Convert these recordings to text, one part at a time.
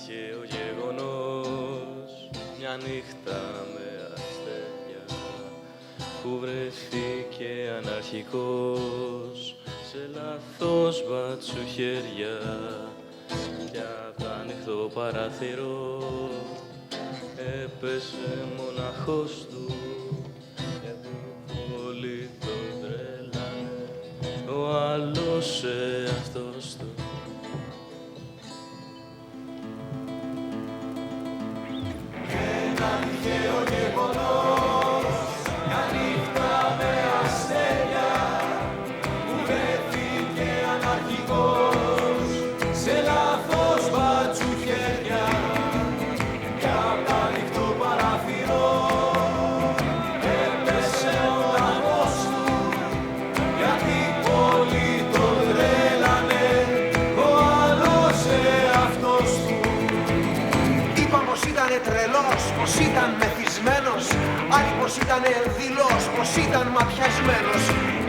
τυχαίο γεγονός, μια νύχτα με αστέρια που βρέθηκε αναρχικός σε λάθος μπατσουχέρια κι απ' το ανοιχτό παράθυρο έπεσε μοναχός του γιατί όλοι τον τρέλανε, ο άλλος εαυτός του. Ένα τυχαίο γεγονός, μια νύχτα με αστέρια που βρέθηκε αναρχικός σε λάθος μπατσουχέρια κι απ' το ανοιχτό παράθυρο έπεσε ο λαγός του γιατί πολλοί τον τρέλανε, ο άλλος εαυτός του. Είπαν πως ήτανε τρελός, πως ήταν μεθυσμένος, άλλοι πως ήτανε ενδυλός, πως ήταν ματιασμένος.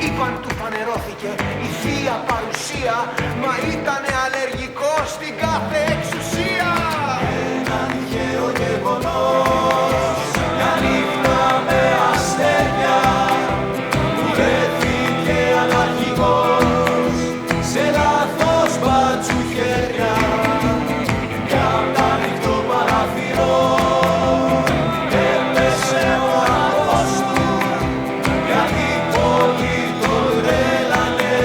Είπαν του φανερώθηκε η θεία παρουσία, μα ήτανε αλλεργικός στην κάθε εξουσία. Ένα τυχαίο γεγονός, μια νύχτα με αστέρια που βρέθηκε αναρχικός σε λάθος μπατσουχέρια κι απ' το ανοιχτό παράθυρο έπεσε ο άλλος του γιατί πολλοί τον τρέλανε,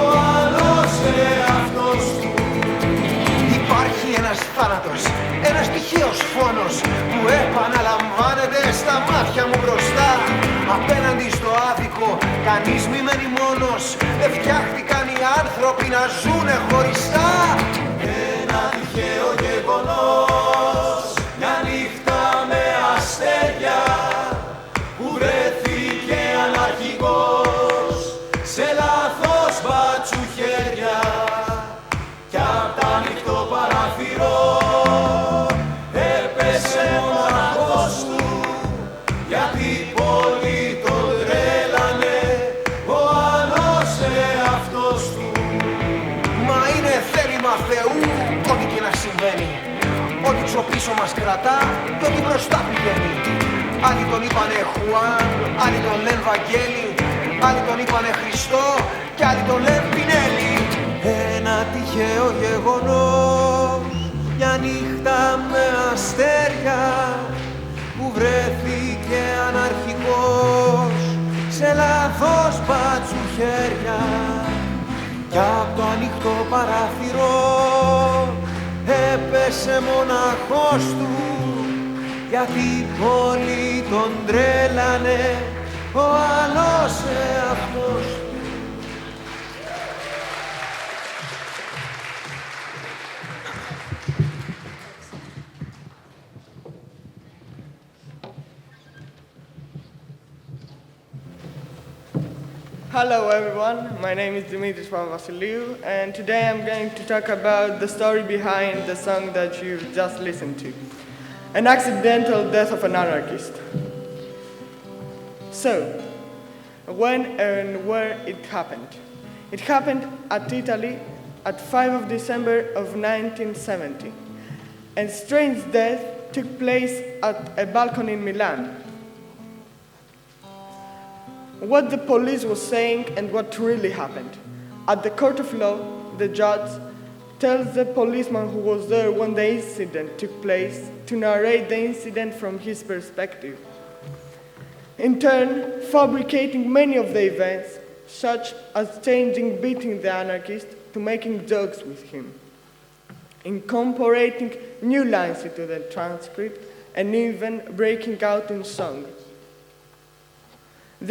ο άλλος εαυτός του. Υπάρχει ένας θάνατος, ένας τυχαίος φόνος που επαναλαμβάνεται στα μάτια μου μπροστά. Απέναντι στο άδικο κανείς μη μένει μόνος, δεν φτιάχτηκαν οι άνθρωποι να ζουνε χωριστά. Ένα τυχαίο γεγονός, μια νύχτα με αστέρια που βρέθηκε αναρχικός σε λάθος μπατσουχέρια κι απ' το ανοιχτό παράθυρο έπεσε ο μοναχός του γιατί πολλοί τον τρέλανε, ο άλλος εαυτός του. Μα είναι θέλημα Θεού ό,τι και να συμβαίνει, ό,τι πίσω μας κρατά και ό,τι μπροστά πηγαίνει. Άλλοι τον είπανε Χουάν, άλλοι τον λένε Βαγγέλη, άλλοι τον είπανε Χριστό και άλλοι τον λένε Πινέλη. Ένα τυχαίο γεγονός, μια νύχτα με αστέρια που βρέθηκε αναρχικός σε λάθος μπατσουχέρια κι απ' το ανοιχτό παράθυρο έπεσε μοναχός του γιατί πολλοί τον τρέλανε, ο άλλος εαυτός του. Hello everyone, my name is Dimitris Papavasiliou and today I'm going to talk about the story behind the song that you've just listened to, An Accidental Death of an Anarchist. So, when and where it happened? It happened at Italy at 5 of December of 1970, and strange death took place at a balcony in Milan. What the police was saying and what really happened. At the court of law, the judge tells the policeman who was there when the incident took place to narrate the incident from his perspective, in turn fabricating many of the events, such as changing beating the anarchist to making jokes with him, incorporating new lines into the transcript and even breaking out in song.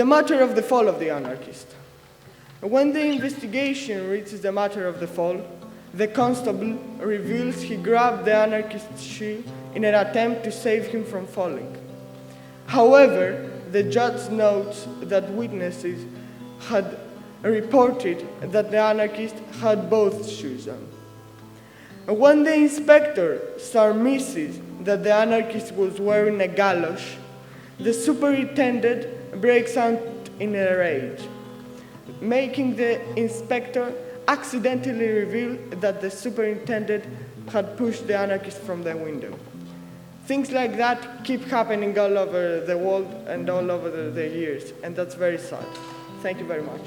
The matter of the fall of the anarchist. When the investigation reaches the matter of the fall, the constable reveals he grabbed the anarchist's shoe in an attempt to save him from falling. However, the judge notes that witnesses had reported that the anarchist had both shoes on. When the inspector surmises that the anarchist was wearing a galosh, the superintendent breaks out in a rage, making the inspector accidentally revealed that the superintendent had pushed the anarchist from the window. Things like that keep happening all over the world and all over the years, and that's very sad. Thank you very much.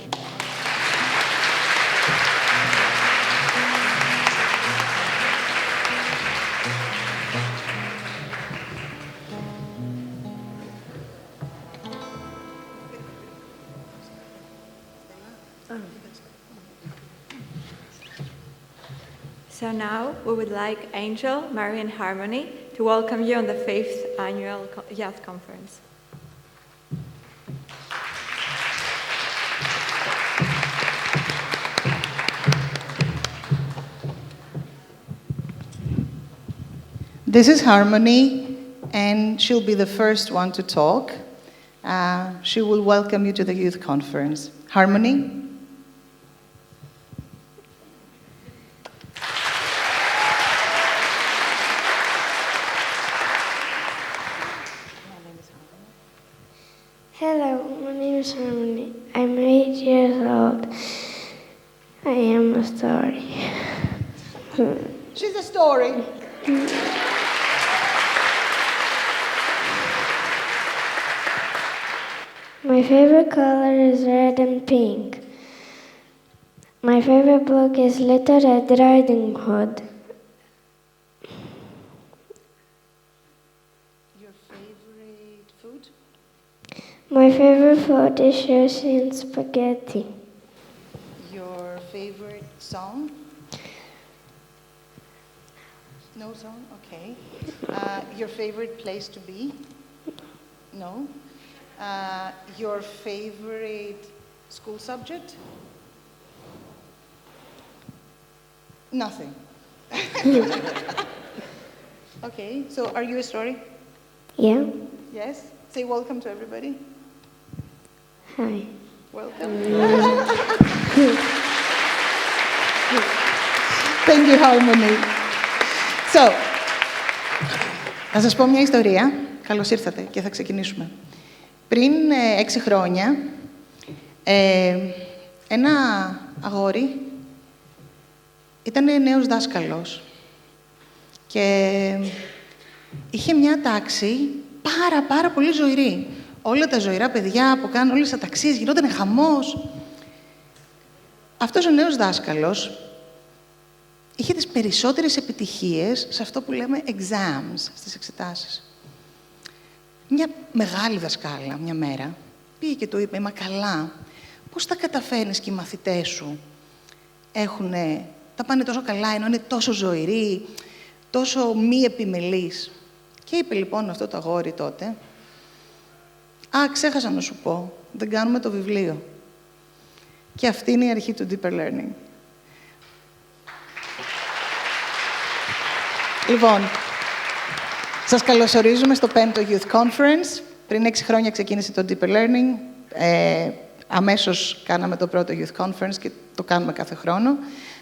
So now we would like Angel, Mary, and Harmony to welcome you on the 5th Annual Youth Conference. This is Harmony, and she'll be the first one to talk. She will welcome you to the Youth Conference. Harmony? Hello, my name is Harmony. I'm 8 years old. I am a story. She's a story. My favorite color is red and pink. My favorite book is Little Red Riding Hood. Your favorite food? My favorite food is sushi and spaghetti. Your favorite song? No song? Okay. Your favorite place to be? No. Your favorite school subject? Nothing. Okay, so are you a story? Yeah? Yes? Say welcome to everybody. Hi. Welcome. Thank you, Harmony. So, θα σας πω μια ιστορία. Καλώς ήρθατε και θα ξεκινήσουμε. Πριν 6 χρόνια, ένα αγόρι ήταν νέος δάσκαλος και είχε μια τάξη πάρα πολύ ζωηρή. Όλα τα ζωηρά παιδιά που κάνουν όλες τις αταξίες, γινόταν χαμός. Αυτός ο νέος δάσκαλος είχε τις περισσότερες επιτυχίες σε αυτό που λέμε exams, στις εξετάσεις. Μια μεγάλη δασκάλα, μια μέρα, πήγε και του είπε, «Μα καλά, πώς τα καταφέρνεις και οι μαθητές σου τα πάνε τόσο καλά, ενώ είναι τόσο ζωηροί, τόσο μη επιμελείς». Και είπε λοιπόν αυτό το αγόρι τότε, «Α, ξέχασα να σου πω, δεν κάνουμε το βιβλίο». Και αυτή είναι η αρχή του Deeper Learning. Λοιπόν, σας καλωσορίζουμε στο 5ο Youth Conference. Πριν 6 χρόνια ξεκίνησε το Deeper Learning. Αμέσως κάναμε το πρώτο Youth Conference και το κάνουμε κάθε χρόνο.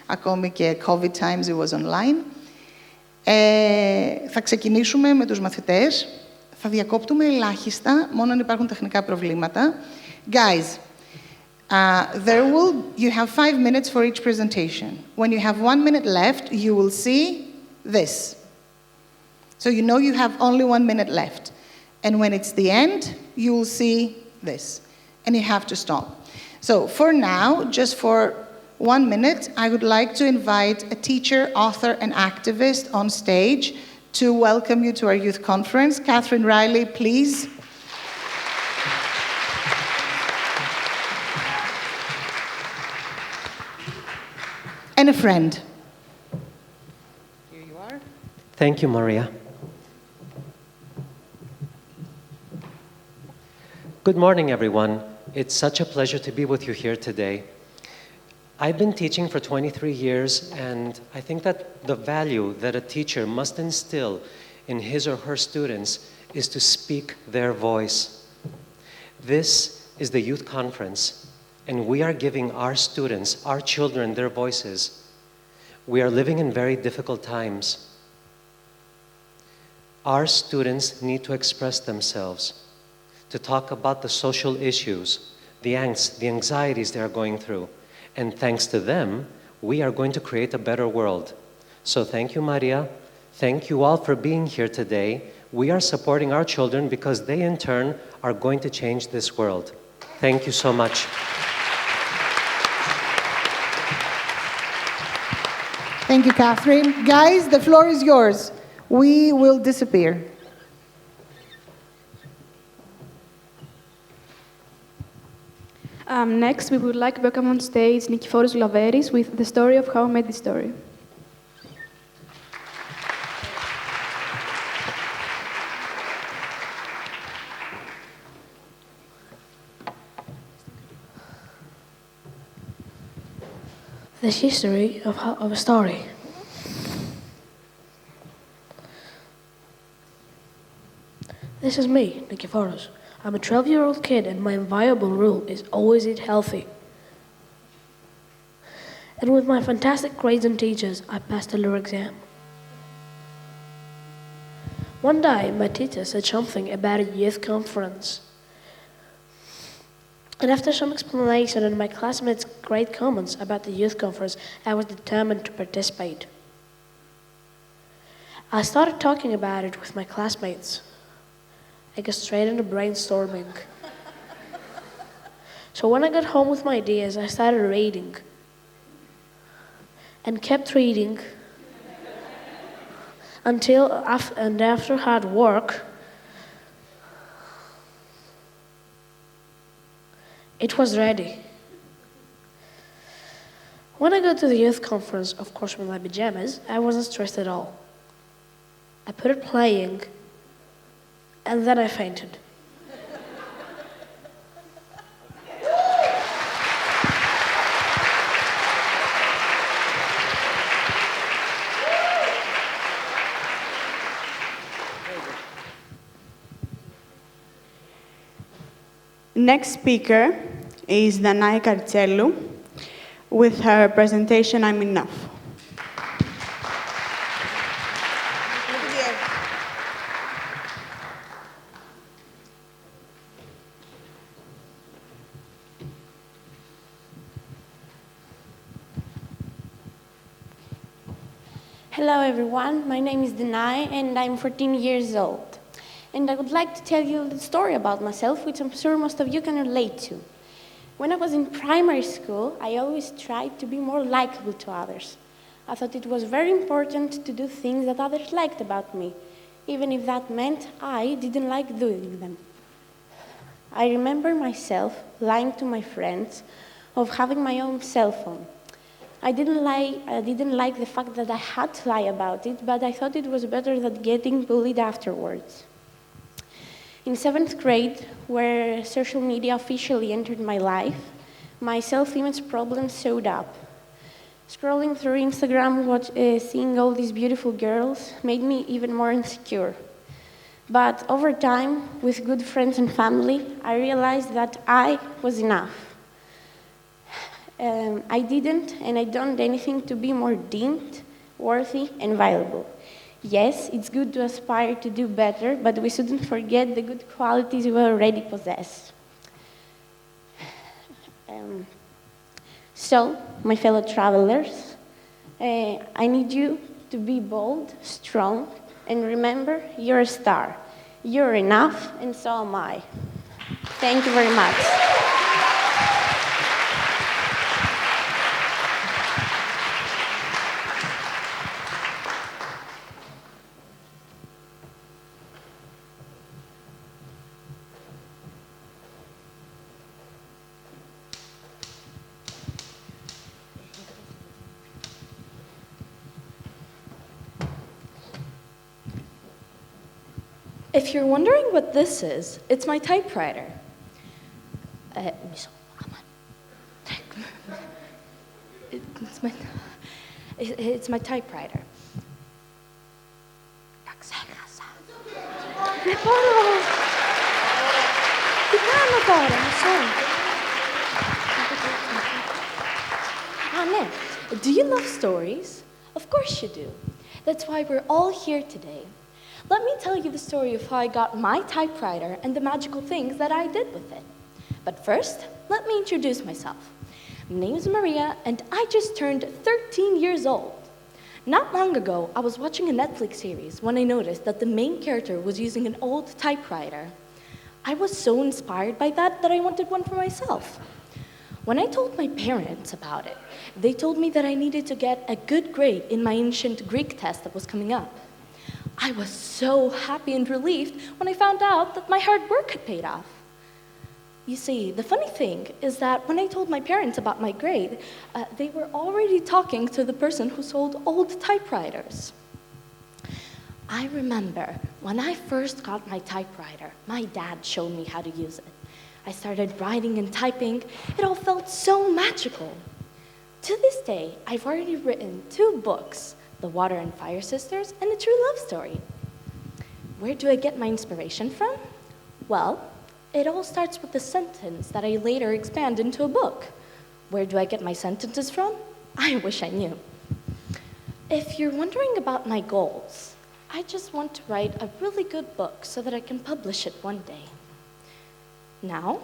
Ακόμη και COVID times it was online. Θα ξεκινήσουμε με τους μαθητές. Θα διακόπτουμε ελάχιστα, μόνο αν υπάρχουν τεχνικά προβλήματα. Guys, you have 5 minutes for each presentation. When you have 1 minute left, you will see this. So you know you have only 1 minute left. And when it's the end, you will see this. And you have to stop. So for now, just for 1 minute, I would like to invite a teacher, author, and activist on stage to welcome you to our youth conference. Catherine Riley, please. And a friend. Here you are. Thank you, Maria. Good morning, everyone. It's such a pleasure to be with you here today. I've been teaching for 23 years, and I think that the value that a teacher must instill in his or her students is to speak their voice. This is the youth conference, and we are giving our students, our children, their voices. We are living in very difficult times. Our students need to express themselves, to talk about the social issues, the angst, the anxieties they are going through. And thanks to them, we are going to create a better world. So thank you, Maria. Thank you all for being here today. We are supporting our children because they, in turn, are going to change this world. Thank you so much. Thank you, Catherine. Guys, the floor is yours. We will disappear. Next, we would like to welcome on stage Nikiforos Laveris with the story of how I made this story. The history of a story. This is me, Nikiforos. I'm a 12-year-old kid, and my inviolable rule is always eat healthy. And with my fantastic grades and teachers, I passed a lure exam. One day, my teacher said something about a youth conference. And after some explanation and my classmates' great comments about the youth conference, I was determined to participate. I started talking about it with my classmates. I got straight into brainstorming. So when I got home with my ideas, I started reading. And kept reading after hard work, it was ready. When I got to the youth conference, of course with my pajamas, I wasn't stressed at all. I put it playing, and then I fainted. Next speaker is Danai Kartselu with her presentation, I'm Enough. Hello everyone, my name is Danai and I'm 14 years old. And I would like to tell you the story about myself, which I'm sure most of you can relate to. When I was in primary school, I always tried to be more likable to others. I thought it was very important to do things that others liked about me, even if that meant I didn't like doing them. I remember myself lying to my friends of having my own cell phone. I didn't like the fact that I had to lie about it, but I thought it was better than getting bullied afterwards. In 7th grade, where social media officially entered my life, my self-image problems showed up. Scrolling through Instagram, seeing all these beautiful girls made me even more insecure. But over time, with good friends and family, I realized that I was enough. I didn't and I don't do anything to be more deemed, worthy, and valuable. Yes, it's good to aspire to do better, but we shouldn't forget the good qualities we already possess. So, my fellow travelers, I need you to be bold, strong, and remember, you're a star. You're enough, and so am I. Thank you very much. If you're wondering what this is, it's my typewriter. It's my typewriter. Do you love stories? Of course you do. That's why we're all here today. Let me tell you the story of how I got my typewriter and the magical things that I did with it. But first, let me introduce myself. My name is Maria, and I just turned 13 years old. Not long ago, I was watching a Netflix series when I noticed that the main character was using an old typewriter. I was so inspired by that I wanted one for myself. When I told my parents about it, they told me that I needed to get a good grade in my ancient Greek test that was coming up. I was so happy and relieved when I found out that my hard work had paid off. You see, the funny thing is that when I told my parents about my grade, they were already talking to the person who sold old typewriters. I remember when I first got my typewriter, my dad showed me how to use it. I started writing and typing. It all felt so magical. To this day, I've already written 2 books, The Water and Fire Sisters and A True Love Story. Where do I get my inspiration from? Well, it all starts with a sentence that I later expand into a book. Where do I get my sentences from? I wish I knew. If you're wondering about my goals, I just want to write a really good book so that I can publish it one day. Now,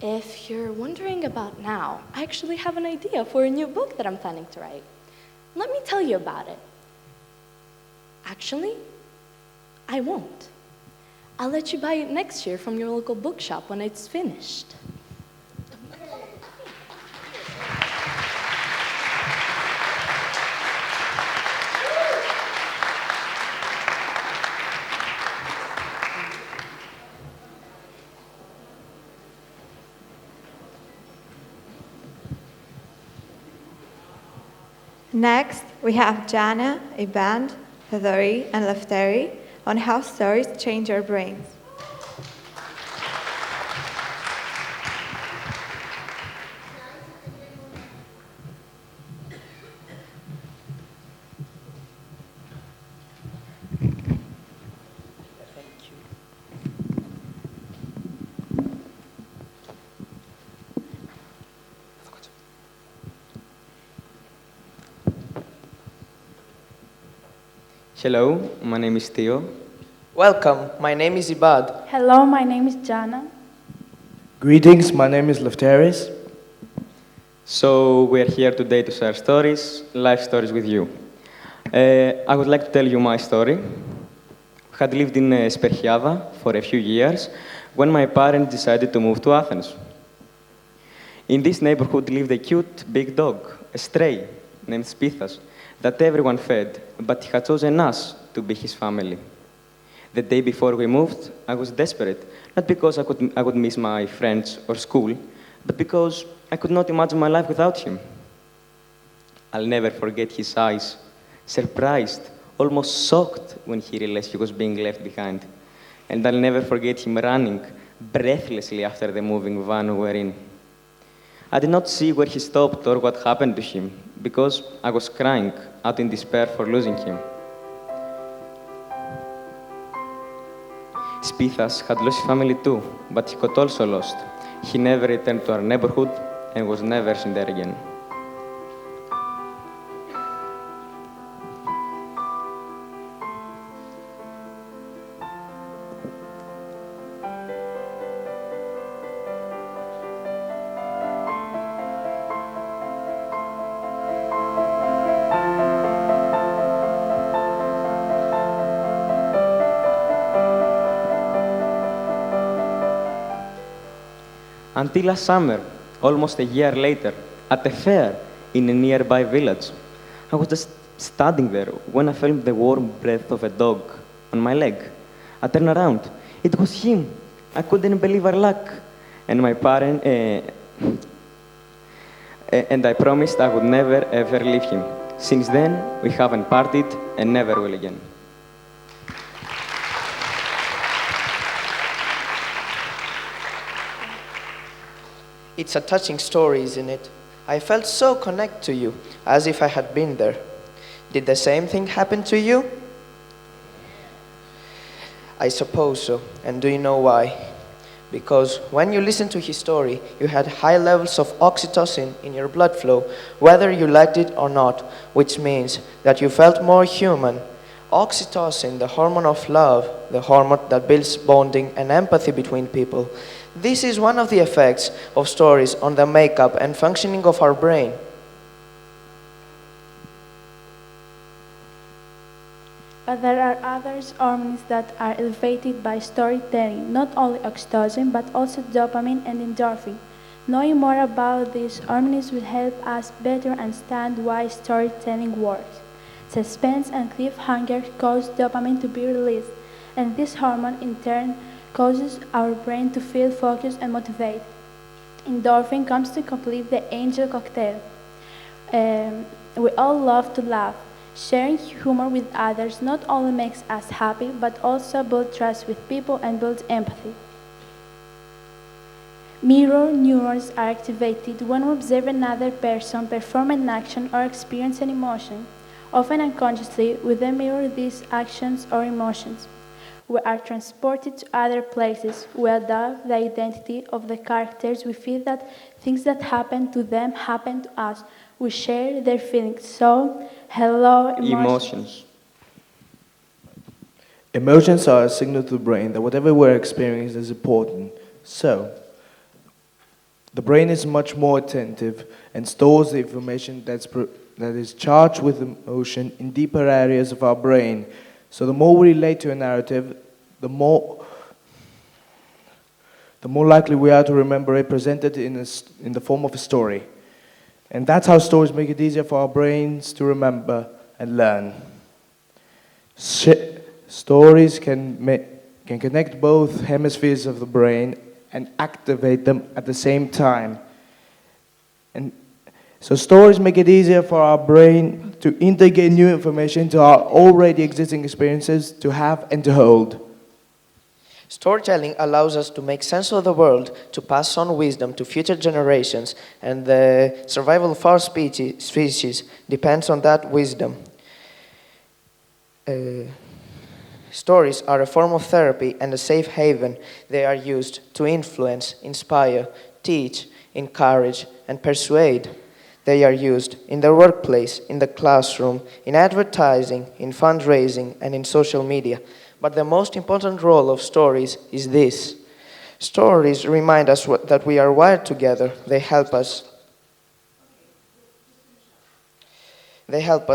if you're wondering about now, I actually have an idea for a new book that I'm planning to write. Let me tell you about it. Actually, I won't. I'll let you buy it next year from your local bookshop when it's finished. Next, we have Jana, Iband, Thadori, and Lefteri on how stories change our brains. Hello, my name is Theo. Welcome, my name is Ibad. Hello, my name is Jana. Greetings, my name is Lefteris. So we are here today to share stories, life stories with you. I would like to tell you my story. I had lived in Sperchiava for a few years when my parents decided to move to Athens. In this neighborhood lived a cute big dog, a stray, named Spithas, that everyone fed, but he had chosen us to be his family. The day before we moved, I was desperate, not because I would miss my friends or school, but because I could not imagine my life without him. I'll never forget his eyes, surprised, almost shocked when he realized he was being left behind. And I'll never forget him running breathlessly after the moving van we were in. I did not see where he stopped or what happened to him, because I was crying out in despair for losing him. Spithas had lost his family too, but he got also lost. He never returned to our neighborhood and was never seen there again. Until last summer, almost a year later, at a fair in a nearby village, I was just standing there when I felt the warm breath of a dog on my leg. I turned around. It was him. I couldn't believe our luck. And my parents, and I promised I would never ever leave him. Since then, we haven't parted and never will again. It's a touching story, isn't it? I felt so connected to you, as if I had been there. Did the same thing happen to you? I suppose so. And do you know why? Because when you listened to his story, you had high levels of oxytocin in your blood flow, whether you liked it or not, which means that you felt more human. Oxytocin, the hormone of love, the hormone that builds bonding and empathy between people. This is one of the effects of stories on the makeup and functioning of our brain. But there are other hormones that are elevated by storytelling, not only oxytocin, but also dopamine and endorphin. Knowing more about these hormones will help us better understand why storytelling works. Suspense and cliffhanger cause dopamine to be released, and this hormone in turn causes our brain to feel focused and motivated. Endorphin comes to complete the angel cocktail. We all love to laugh. Sharing humor with others not only makes us happy, but also builds trust with people and builds empathy. Mirror neurons are activated when we observe another person perform an action or experience an emotion. Often unconsciously, we then mirror these actions or emotions. We are transported to other places. We adopt the identity of the characters. We feel that things that happen to them happen to us. We share their feelings. So, hello, emotions. Emotions are a signal to the brain that whatever we're experiencing is important. So, the brain is much more attentive and stores the information that is charged with emotion in deeper areas of our brain. So the more we relate to a narrative, the more likely we are to remember it presented in the form of a story. And that's how stories make it easier for our brains to remember and learn. Stories can connect both hemispheres of the brain and activate them at the same time. And so stories make it easier for our brain to integrate new information into our already existing experiences, to have and to hold. Storytelling allows us to make sense of the world, to pass on wisdom to future generations, and the survival of our species depends on that wisdom. Stories are a form of therapy and a safe haven. They are used to influence, inspire, teach, encourage, and persuade. They are used in the workplace, in the classroom, in advertising, in fundraising, and in social media. But the most important role of stories is this. Stories remind us that we are wired together. They help us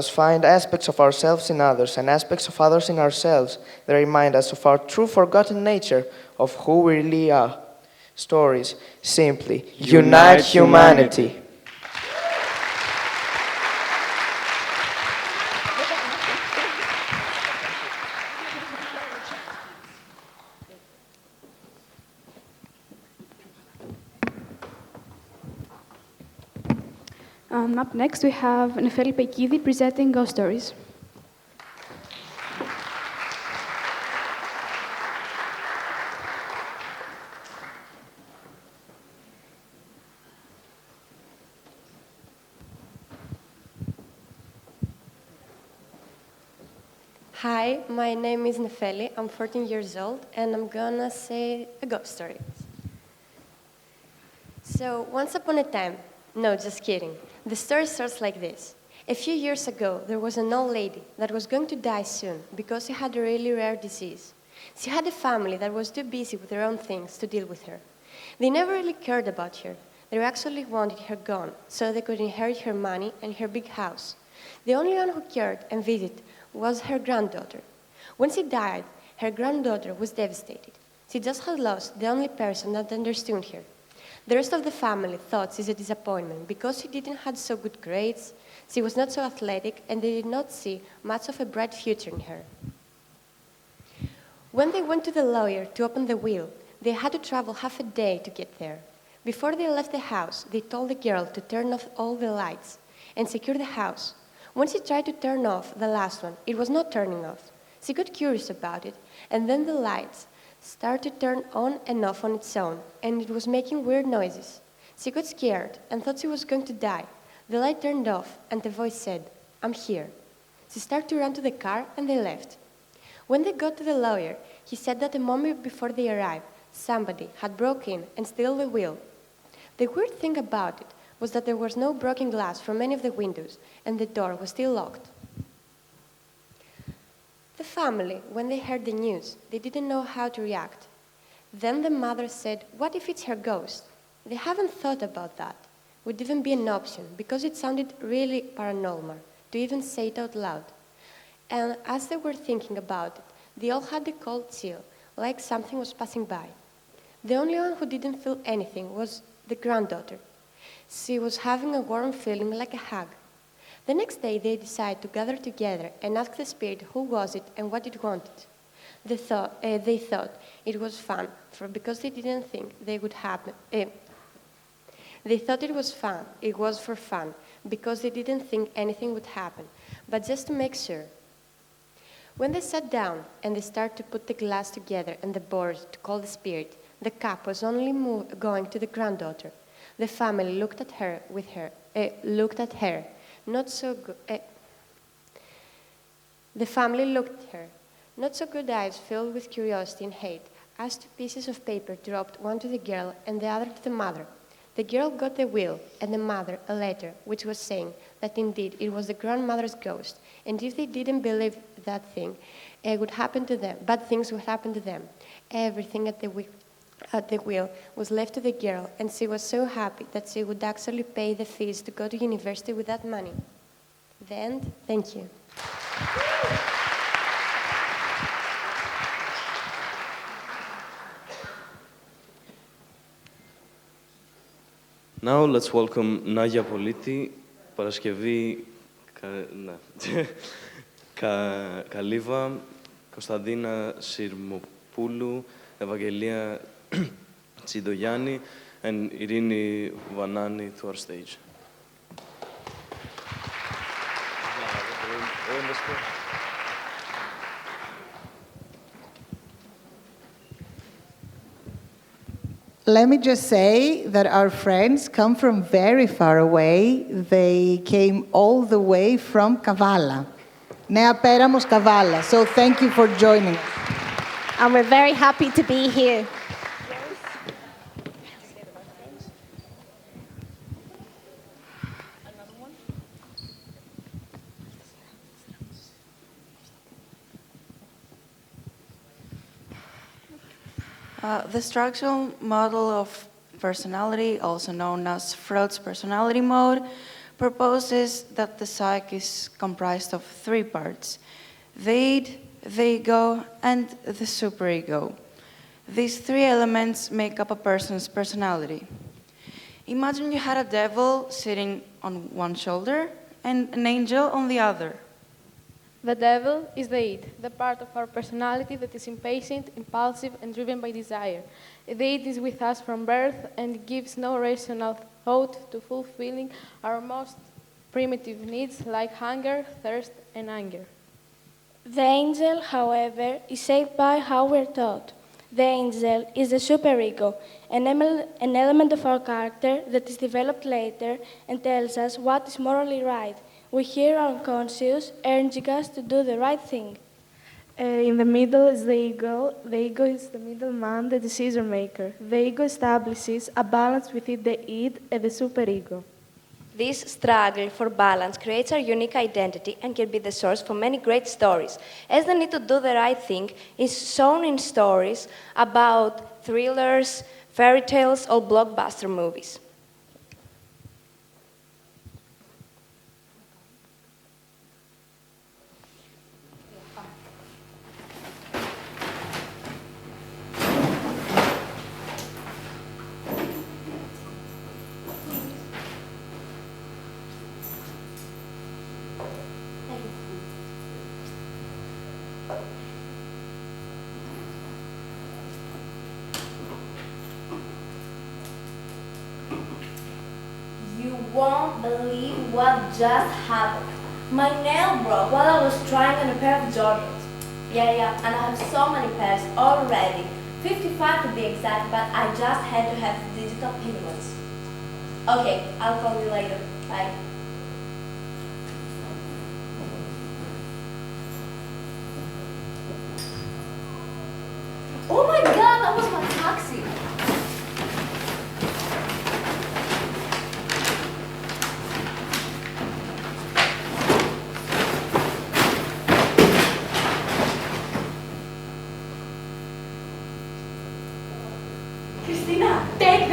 find aspects of ourselves in others and aspects of others in ourselves. They remind us of our true forgotten nature, of who we really are. Stories simply unite humanity. Up next, we have Nefeli Pekidi presenting Ghost Stories. Hi, my name is Nefeli. I'm 14 years old, and I'm gonna say a ghost story. So, once upon a time, no, just kidding. The story starts like this. A few years ago, there was an old lady that was going to die soon because she had a really rare disease. She had a family that was too busy with their own things to deal with her. They never really cared about her. They actually wanted her gone so they could inherit her money and her big house. The only one who cared and visited was her granddaughter. When she died, her granddaughter was devastated. She just had lost the only person that understood her. The rest of the family thought she's a disappointment because she didn't have so good grades, she was not so athletic, and they did not see much of a bright future in her. When they went to the lawyer to open the will, they had to travel half a day to get there. Before they left the house, they told the girl to turn off all the lights and secure the house. When she tried to turn off the last one, it was not turning off. She got curious about it, and then the lights started to turn on and off on its own, and it was making weird noises. She got scared and thought she was going to die. The light turned off, and the voice said, "I'm here." She started to run to the car, and they left. When they got to the lawyer, he said that a moment before they arrived, somebody had broken in and stolen the will. The weird thing about it was that there was no broken glass from any of the windows, and the door was still locked. The family, when they heard the news, they didn't know how to react. Then the mother said, "What if it's her ghost?" They haven't thought about that. Would even be an option, because it sounded really paranormal to even say it out loud. And as they were thinking about it, they all had a cold chill, like something was passing by. The only one who didn't feel anything was the granddaughter. She was having a warm feeling like a hug. The next day, they decided to gather together and ask the spirit who was it and what it wanted. They thought it was fun, because they didn't think they would happen. They thought it was fun. It was for fun, because they didn't think anything would happen, but just to make sure. When they sat down and they started to put the glass together and the board to call the spirit, the cup was only going to the granddaughter. The family looked at her not so good. The family looked at her, not so good eyes filled with curiosity and hate, as two pieces of paper dropped, one to the girl and the other to the mother. The girl got the will, and the mother a letter, which was saying that indeed it was the grandmother's ghost, and if they didn't believe that thing, it would happen to them. Bad things would happen to them. Everything at the will was left to the girl, and she was so happy that she would actually pay the fees to go to university with that money. The end. Thank you. Now let's welcome Naya Politi, Παρασκευή Καλίβα, Κωνσταντίνα Συρμοπούλου, Ευαγγελία Τσιντογιάννη, and Irini Vanani to our stage. Let me just say that our friends come from very far away. They came all the way from Kavala, Nea Péramos, Kavala. So thank you for joining us. And we're very happy to be here. The structural model of personality, also known as Freud's personality mode, proposes that the psyche is comprised of three parts: the id, the ego, and the superego. These three elements make up a person's personality. Imagine you had a devil sitting on one shoulder and an angel on the other. The devil is the id, the part of our personality that is impatient, impulsive, and driven by desire. The id is with us from birth and gives no rational thought to fulfilling our most primitive needs like hunger, thirst, and anger. The angel, however, is shaped by how we're taught. The angel is the superego, an element of our character that is developed later and tells us what is morally right. We hear our unconscious urging us to do the right thing. In the middle is the ego. The ego is the middleman, the decision maker. The ego establishes a balance within the id and the superego. This struggle for balance creates our unique identity and can be the source for many great stories, as the need to do the right thing is shown in stories about thrillers, fairy tales, or blockbuster movies. You won't believe what just happened. My nail broke while I was trying on a pair of Jordans. Yeah, and I have so many pairs already. 55 to be exact, but I just had to have digital payments. Okay, I'll call you later. Bye. Oh my god, that was my taxi!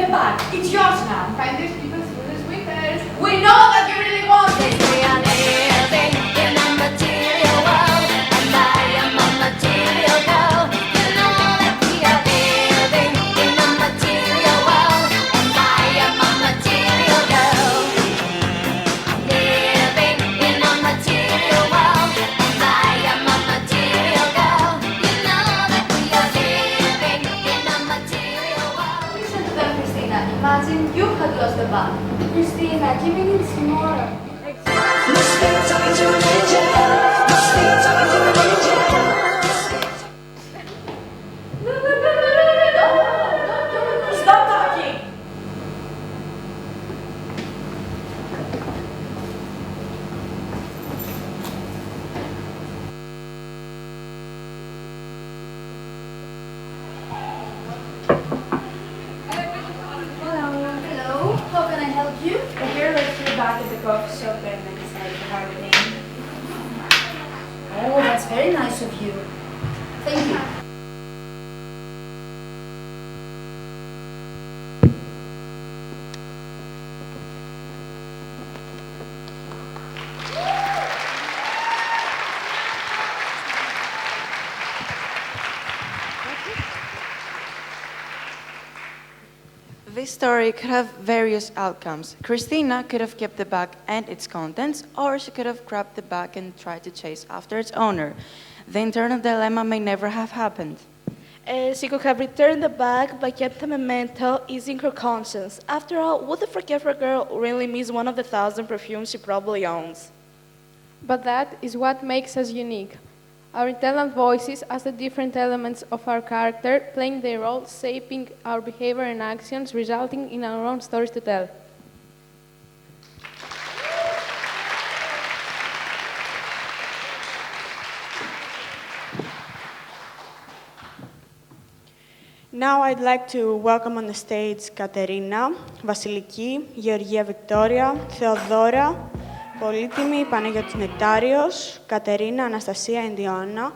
the bag. It's yours now. Find these people through the sweepers. We know that you really want it. We are living in a material world, and I am a material girl. You know that we are living in a material world, and I am a material girl. Living in a material world, and I am a material girl. You know that we are living in a material world. Listen to them, Christina. Imagine you had lost the bag. Christina, giving it tomorrow. Must be talking to an angel. Must be talking to an angel. No. Stop talking. Hello, how can I help you? The girl left your bag at the coffee shop and I decided to have it in. Oh, that's very nice of you. Thank you. This story could have various outcomes. Christina could have kept the bag and its contents, or she could have grabbed the bag and tried to chase after its owner. The internal dilemma may never have happened. She could have returned the bag but kept the memento, easing her conscience. After all, would the forgetful girl really miss one of the 1,000 perfumes she probably owns? But that is what makes us unique. Our internal voices as the different elements of our character playing their role, shaping our behavior and actions, resulting in our own stories to tell. Now I'd like to welcome on the stage Katerina, Vasiliki, Georgia Victoria, Theodora, Πολύτιμη, Παναγιώτης Νεκτάριος, Katerina, Anastasia, and Diana,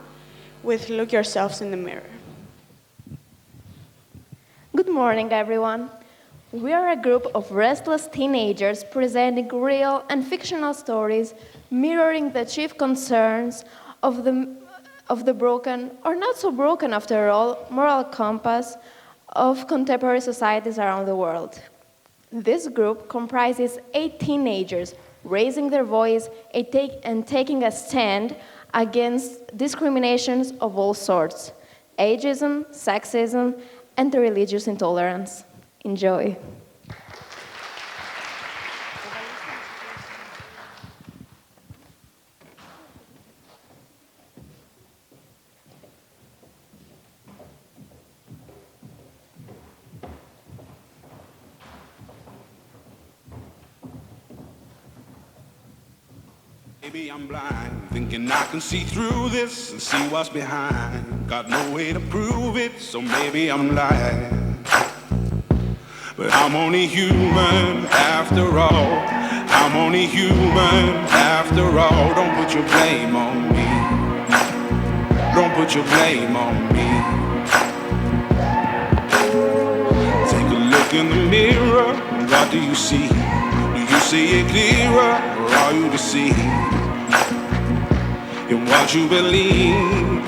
with Look Yourselves in the Mirror. Good morning, everyone. We are a group of restless teenagers presenting real and fictional stories mirroring the chief concerns of the broken, or not so broken after all, moral compass of contemporary societies around the world. This group comprises 8 teenagers raising their voice and taking a stand against discriminations of all sorts, ageism, sexism, and religious intolerance. Enjoy. Maybe I'm blind, thinking I can see through this and see what's behind. Got no way to prove it, so maybe I'm lying. But I'm only human after all. I'm only human after all. Don't put your blame on me. Don't put your blame on me. Take a look in the mirror. What do you see? Do you see it clearer, or are you deceived in what you believe?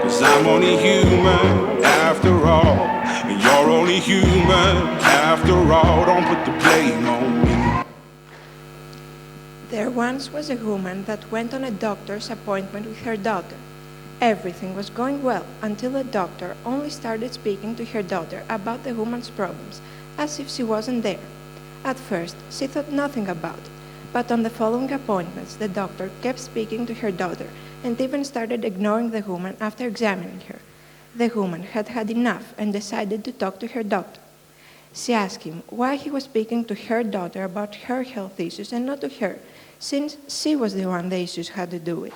'Cause I'm only human after all, and you're only human after all. Don't put the blame on me. There once was a woman that went on a doctor's appointment with her daughter. Everything was going well until the doctor only started speaking to her daughter about the woman's problems, as if she wasn't there. At first, she thought nothing about it, but on the following appointments, the doctor kept speaking to her daughter and even started ignoring the woman after examining her. The woman had had enough and decided to talk to her doctor. She asked him why he was speaking to her daughter about her health issues and not to her, since she was the one the issues had to do with.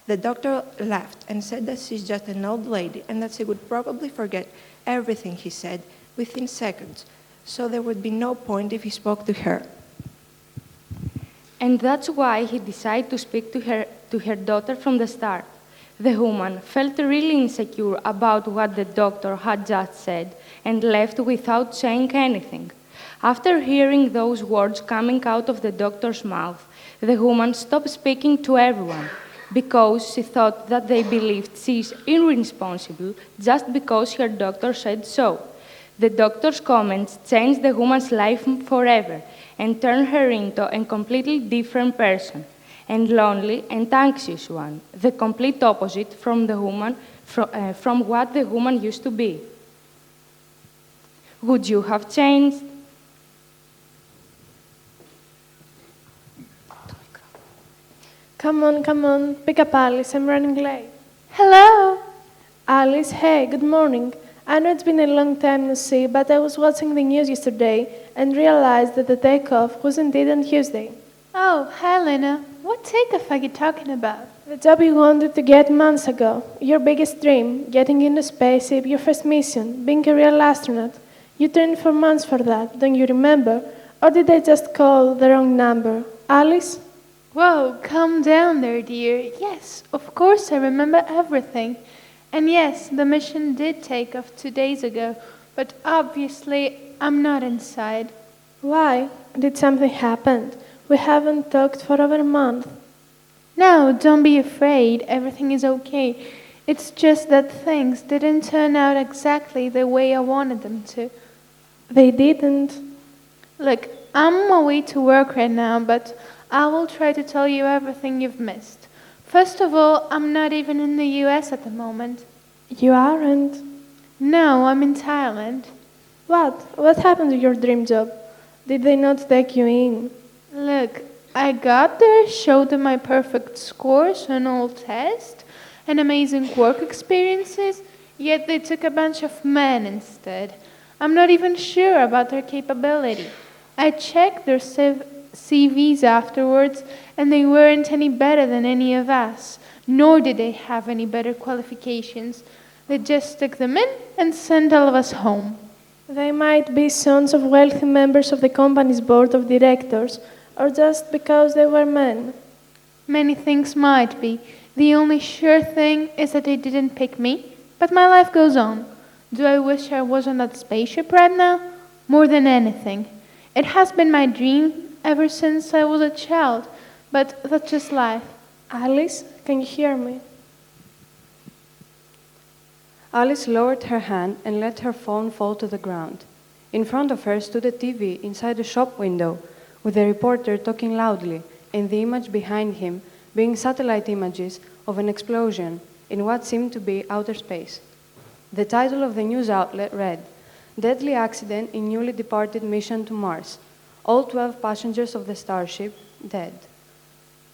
The doctor laughed and said that she's just an old lady and that she would probably forget everything he said within seconds, so there would be no point if he spoke to her. And that's why he decided to speak to her daughter from the start. The woman felt really insecure about what the doctor had just said and left without saying anything. After hearing those words coming out of the doctor's mouth, the woman stopped speaking to everyone because she thought that they believed she is irresponsible just because her doctor said so. The doctor's comments changed the woman's life forever and turned her into a completely different person, and lonely and anxious one, the complete opposite from what the woman used to be. Would you have changed? Come on, pick up Alice, I'm running late. Hello! Alice, hey, good morning. I know it's been a long time to see, but I was watching the news yesterday and realized that the takeoff was indeed on Tuesday. Oh, hi, Lena. What takeoff are you talking about? The job you wanted to get months ago. Your biggest dream, getting into spaceship, your first mission, being a real astronaut. You trained for months for that, don't you remember? Or did I just call the wrong number? Alice? Whoa, calm down there, dear. Yes, of course I remember everything. And yes, the mission did take off 2 days ago, but obviously I'm not inside. Why? Did something happen? We haven't talked for over a month. No, don't be afraid. Everything is okay. It's just that things didn't turn out exactly the way I wanted them to. They didn't. Look, I'm on my way to work right now, but I will try to tell you everything you've missed. First of all, I'm not even in the US at the moment. You aren't? No, I'm in Thailand. What? What happened to your dream job? Did they not take you in? Look, I got there, showed them my perfect scores on all tests and amazing work experiences, yet they took a bunch of men instead. I'm not even sure about their capability. I checked their CVs afterwards, and they weren't any better than any of us, nor did they have any better qualifications. They just took them in and sent all of us home. They might be sons of wealthy members of the company's board of directors, or just because they were men. Many things might be. The only sure thing is that they didn't pick me, but my life goes on. Do I wish I was on that spaceship right now? More than anything. It has been my dream ever since I was a child, but that's just life. Alice, can you hear me? Alice lowered her hand and let her phone fall to the ground. In front of her stood a TV inside a shop window, with a reporter talking loudly, and the image behind him being satellite images of an explosion in what seemed to be outer space. The title of the news outlet read, "Deadly Accident in Newly Departed Mission to Mars. All 12 passengers of the Starship dead."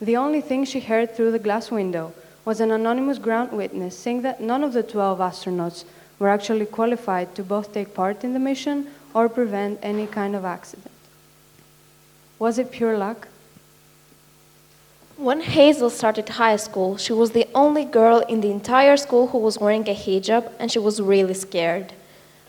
The only thing she heard through the glass window was an anonymous ground witness saying that none of the 12 astronauts were actually qualified to both take part in the mission or prevent any kind of accident. Was it pure luck? When Hazel started high school, she was the only girl in the entire school who was wearing a hijab, and she was really scared.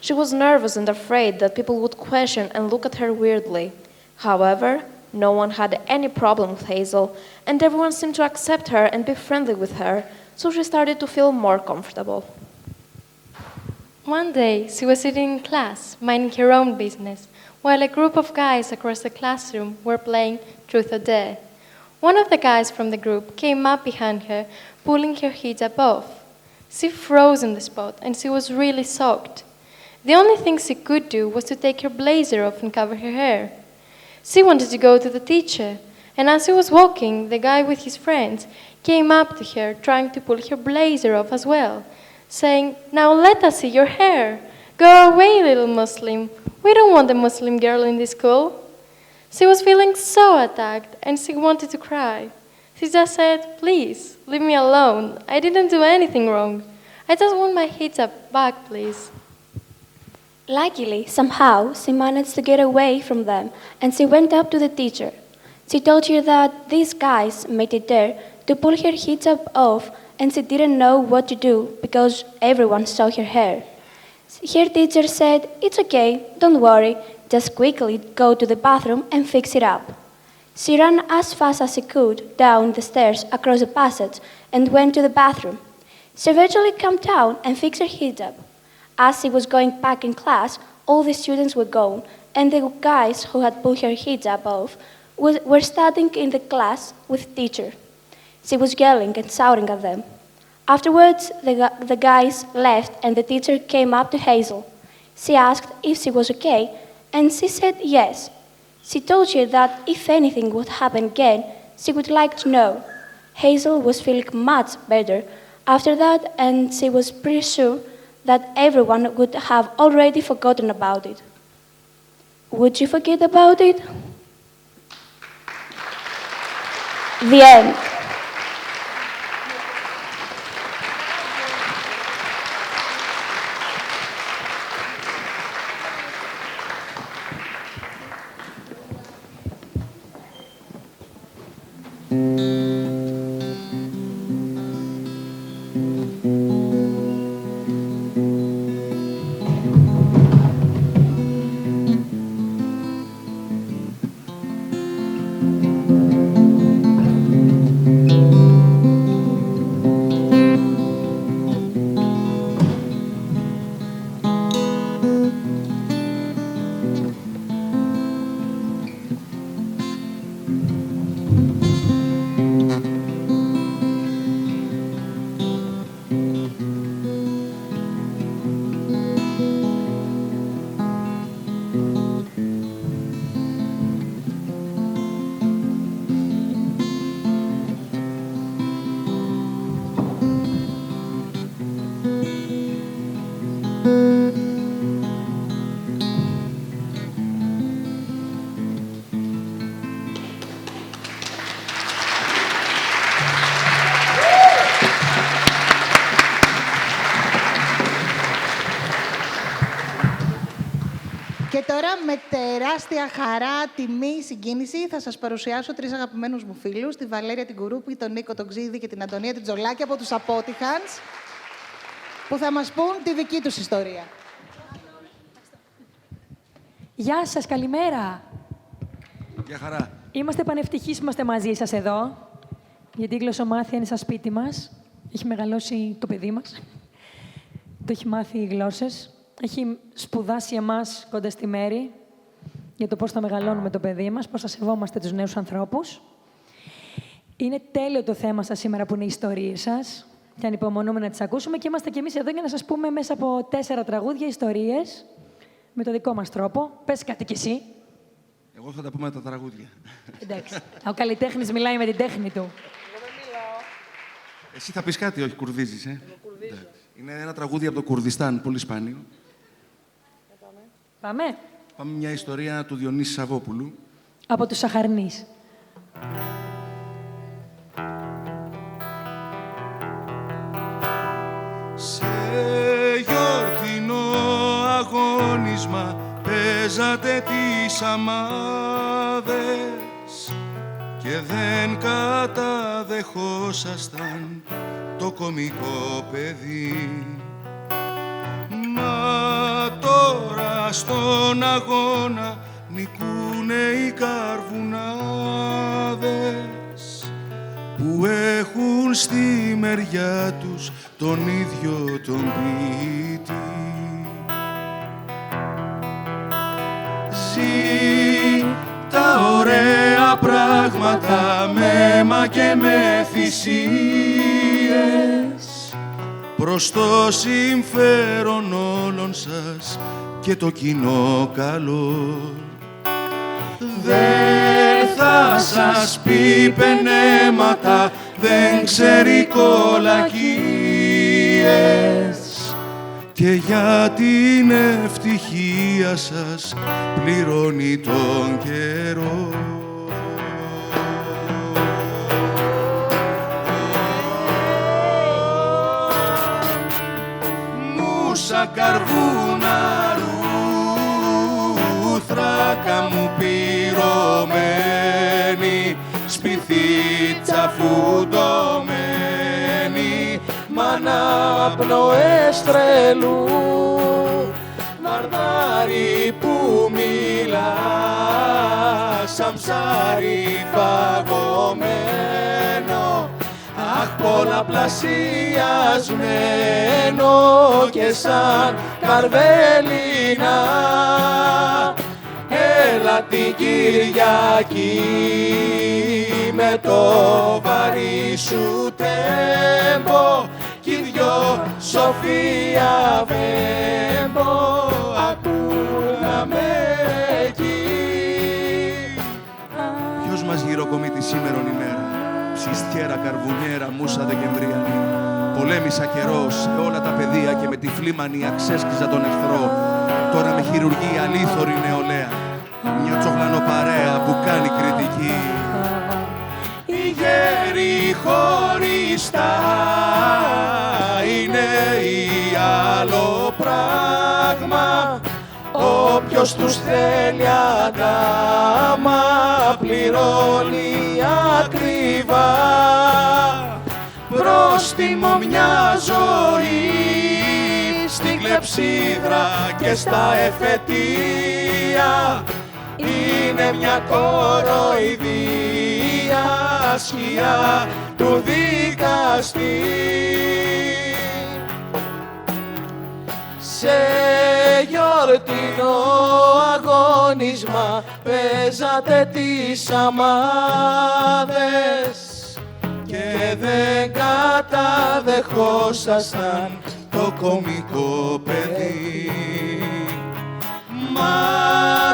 She was nervous and afraid that people would question and look at her weirdly. However, no one had any problem with Hazel, and everyone seemed to accept her and be friendly with her, so she started to feel more comfortable. One day, she was sitting in class, minding her own business, while a group of guys across the classroom were playing Truth or Dare. One of the guys from the group came up behind her, pulling her hijab off. She froze on the spot, and she was really shocked. The only thing she could do was to take her blazer off and cover her hair. She wanted to go to the teacher, and as she was walking, the guy with his friends came up to her, trying to pull her blazer off as well, saying, "Now let us see your hair. Go away, little Muslim. We don't want a Muslim girl in this school." She was feeling so attacked, and she wanted to cry. She just said, "Please, leave me alone. I didn't do anything wrong. I just want my hijab back, please." Luckily, somehow, she managed to get away from them, and she went up to the teacher. She told her that these guys made it dare to pull her hijab off, and she didn't know what to do because everyone saw her hair. Her teacher said, "It's okay, don't worry, just quickly go to the bathroom and fix it up." She ran as fast as she could down the stairs across the passage and went to the bathroom. She eventually calmed down and fixed her hijab. As she was going back in class, all the students were gone, and the guys who had put her hijab off were studying in the class with the teacher. She was yelling and shouting at them. Afterwards, the guys left, and the teacher came up to Hazel. She asked if she was okay, and she said yes. She told her that if anything would happen again, she would like to know. Hazel was feeling much better after that, and she was pretty sure that everyone would have already forgotten about it. Would you forget about it? The end. Και τώρα με τεράστια χαρά, τιμή, συγκίνηση θα σας παρουσιάσω τρεις αγαπημένους μου φίλους, τη Βαλέρια την Κουρούπη, τον Νίκο τον Ξίδη και την Αντωνία την Τζολάκη από τους Απότυχανς, που θα μας πούν τη δική τους ιστορία. Γεια σας, καλημέρα. Γεια χαρά. Είμαστε πανευτυχείς που είμαστε μαζί σας εδώ, γιατί η γλωσσομάθεια είναι σαν σπίτι μας. Έχει μεγαλώσει το παιδί μας. Το έχει μάθει οι γλώσσες. Έχει σπουδάσει εμάς κοντά στη μέρη για το πώς θα μεγαλώνουμε το παιδί μας, πώς θα σεβόμαστε τους νέους ανθρώπους. Είναι τέλειο το θέμα σας σήμερα που είναι οι ιστορίες σας και ανυπομονούμε να τις ακούσουμε και είμαστε κι εμείς εδώ για να σας πούμε μέσα από 4 τραγούδια ιστορίες με το δικό μας τρόπο. Πες κάτι κι εσύ. Εγώ θα τα πούμε τα τραγούδια. Εντάξει. Ο καλλιτέχνης μιλάει με την τέχνη του. Εσύ θα πεις κάτι, όχι κουρδίζεις, Είναι ένα τραγούδι από το Κουρδιστάν, πολύ σπάνιο. Πάμε. Πάμε μια ιστορία του Διονύση Σαββόπουλου. Από τους Σαχαρνείς. Σε γιορτινό αγώνισμα παίζατε τις αμάδες και δεν καταδεχόσασταν το κωμικό παιδί. Μα τώρα στον αγώνα νικούνε οι καρβουνάδες που έχουν στη μεριά τους τον ίδιο τον ποιητή. Ζει τα ωραία πράγματα με αίμα και με θυσίες προς το συμφέρον όλων σας και το κοινό καλό. Δεν θα σας πει πενέματα, δεν ξέρει κολακίες και για την ευτυχία σας πληρώνει τον καιρό. Μούσα καρβούνα ρούθρακα μου πυρωμένη, σπιθίτσα φουντωμένη, μάνα απνοές τρελού, μαρδάρι που μιλά σαν ψάρι φαγωμένο. Αχ, πολλαπλασιασμένο και σαν καρβέλινα. Έλα την Κυριακή με το βαρύ σου τέμπο κι οι δυο Σοφία Βέμπο ακούγαμε εκεί. Ποιος μας γυροκομεί τη σήμερον ημέρα, ψιστιέρα, καρβουνιέρα, μούσα δεκεμβριανή. Πολέμησα καιρό σε όλα τα πεδία και με τη φλήμανια ξέσκιζα τον εχθρό. Τώρα με χειρουργεί η αλήθωρη νεολαία, μια τσοχλανοπαρέα που κάνει κριτική. Οι γέροι χωριστά, οι νέοι άλλο πράγμα. Όποιος τους θέλει αντάμα πληρώνει ακριβά. Πρόστιμο μια ζωή στην κλεψίδρα και στα εφετεία. Είναι μια κοροϊδία σκιά του δικαστή. Σε γιορτινό αγώνισμα παίζατε τις αμάδες και δεν καταδεχόσασταν το κωμικό παιδί. Μα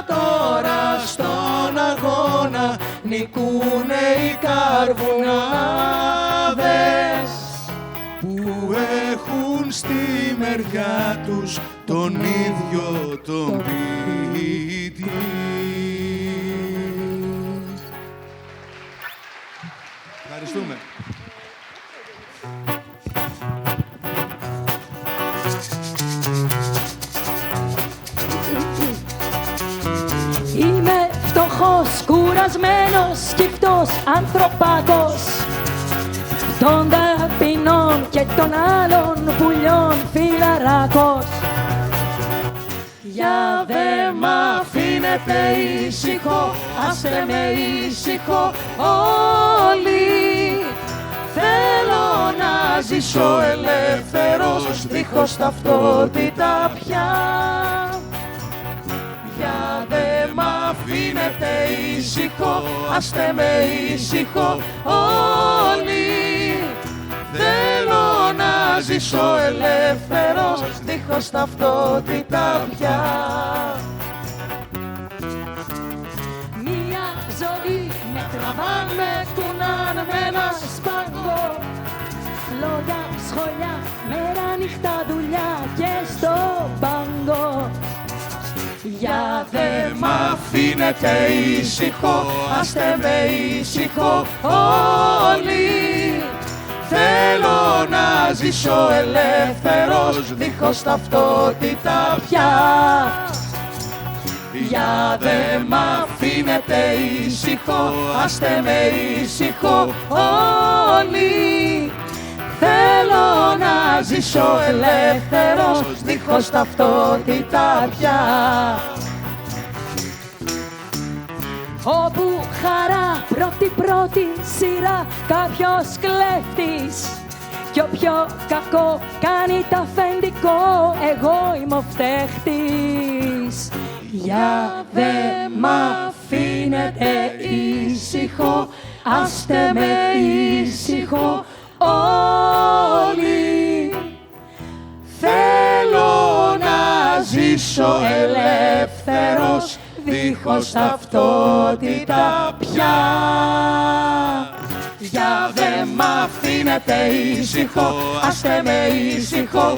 τώρα στον αγώνα νικούνε οι καρβουνάδες που έχουν στη μεριά τους τον ίδιο τον ποιητή. Ευχαριστούμε. Είμαι φτωχός, κουρασμένος, σκυφτός ανθρωπάκος των ταπεινών και των άλλων πουλιών φιλαράκος. Για δε μ' αφήνετε ήσυχο, άστε με ήσυχο όλοι. Θέλω να ζήσω ελεύθερος, δίχως ταυτότητα πια. Για δε μ' αφήνετε ήσυχο, άστε με ήσυχο όλοι. Θέλω να ζήσω ελεύθερος, δίχως ταυτότητα πια. Μια ζωή με τραβάν, με κουνάν με ένα σπάγκο. Λόγια, σχολιά, μέρα νύχτα δουλειά και στο πάγκο. Για δε μ' αφήνετε ήσυχο, άστε με ήσυχο όλοι. Θέλω να ζήσω ελεύθερος, δίχως ταυτότητα πια. Για δε μ' αφήνετε ήσυχο, άστε με ήσυχο όλοι. Θέλω να ζήσω ελεύθερος, δίχως ταυτότητα πια. Όπου χαρά πρώτη σειρά κάποιος κλέφτης κι όποιο κακό κάνει τ' αφεντικό, εγώ είμαι ο φταίχτης. Για δε μ' αφήνετε ήσυχο, άστε με ήσυχο όλοι. Θέλω να ζήσω ελεύθερος, δίχως ταυτότητα πια. Για δε μ' αφήνετε ήσυχο, άστε με ήσυχο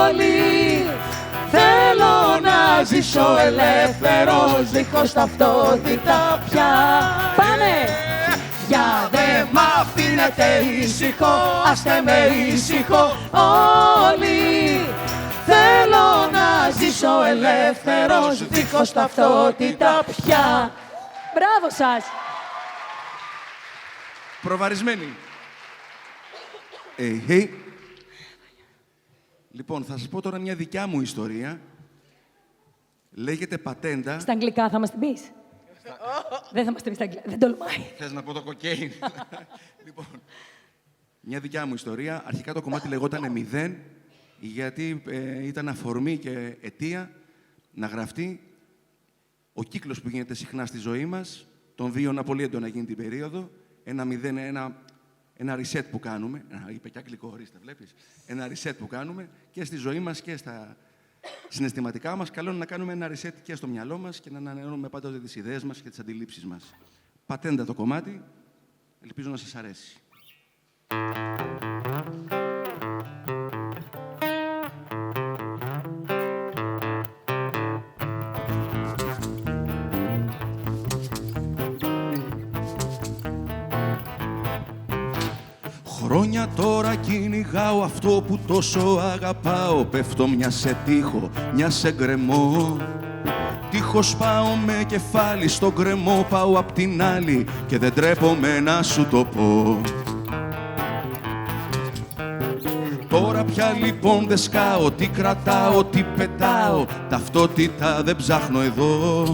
όλοι. Θέλω να ζήσω ελεύθερος, δίχως ταυτότητα πια. Πάμε! Για δε μ' αφήνετε ήσυχο, άστε με ήσυχο όλοι. Θέλω να ζήσω ελεύθερος, δίχως ταυτότητα πια. Μπράβο σας! Προβαρισμένοι. Hey. Λοιπόν, θα σας πω τώρα μια δικιά μου ιστορία. Λέγεται πατέντα. Στα αγγλικά θα μας την πεις? Δεν θα μας την πεις στα αγγλικά. Δεν τολμάει. Θες να πω το κοκέιν? Λοιπόν, Μια δικιά μου ιστορία. Αρχικά το κομμάτι λεγόταν 0, γιατί ήταν αφορμή και αιτία να γραφτεί ο κύκλος που γίνεται συχνά στη ζωή μας, των 2 να πολύ έντονα γίνει την περίοδο, ένα 0, ένα reset που κάνουμε. Είπε και αγγλικό, ορίστε, βλέπεις. Ένα reset που κάνουμε και στη ζωή μας και στα συναισθηματικά μας. Καλό είναι να κάνουμε ένα reset και στο μυαλό μας και να ανανεώνουμε πάντοτε τις ιδέες μας και τις αντιλήψεις μας. Πατέντα το κομμάτι. Ελπίζω να σας αρέσει. Χρόνια τώρα κυνηγάω αυτό που τόσο αγαπάω. Πέφτω μια σε τείχο, μια σε γκρεμό. Τείχος πάω με κεφάλι, στο γκρεμό πάω απ' την άλλη και δεν τρέπομαι να σου το πω. Τώρα πια λοιπόν δεν σκάω, τι κρατάω, τι πετάω. Ταυτότητα δεν ψάχνω εδώ.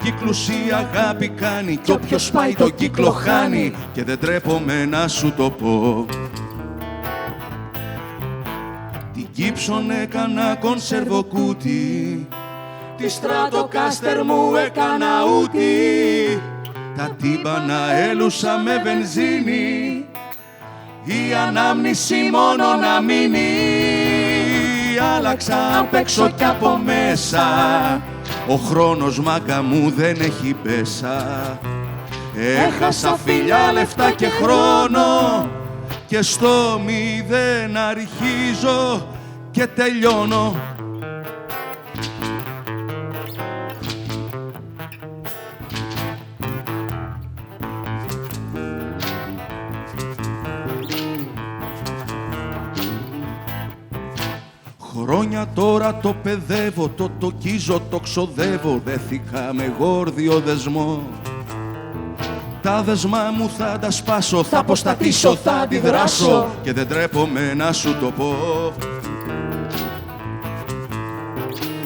Κύκλους η αγάπη κάνει κι όποιος πάει το κύκλο χάνει και δεν τρέπομαι να σου το πω. Την Gibson έκανα κονσερβοκούτι, τη Stratocaster μου έκανα ούτι, τα τύμπανα έλουσα με βενζίνη, η ανάμνηση μόνο να μείνει. Άλλαξα απ' έξω κι από μέσα, ο χρόνος μάγκα μου δεν έχει πέσα. Έχασα φιλιά, λεφτά και χρόνο και στο 0 αρχίζω και τελειώνω. Χρόνια τώρα το παιδεύω, το τοκίζω, το ξοδεύω. Δέθηκα με γόρδιο δεσμό. Τα δεσμά μου θα τα σπάσω, θα αποστατήσω, θα αντιδράσω και δεν τρέπομαι να σου το πω.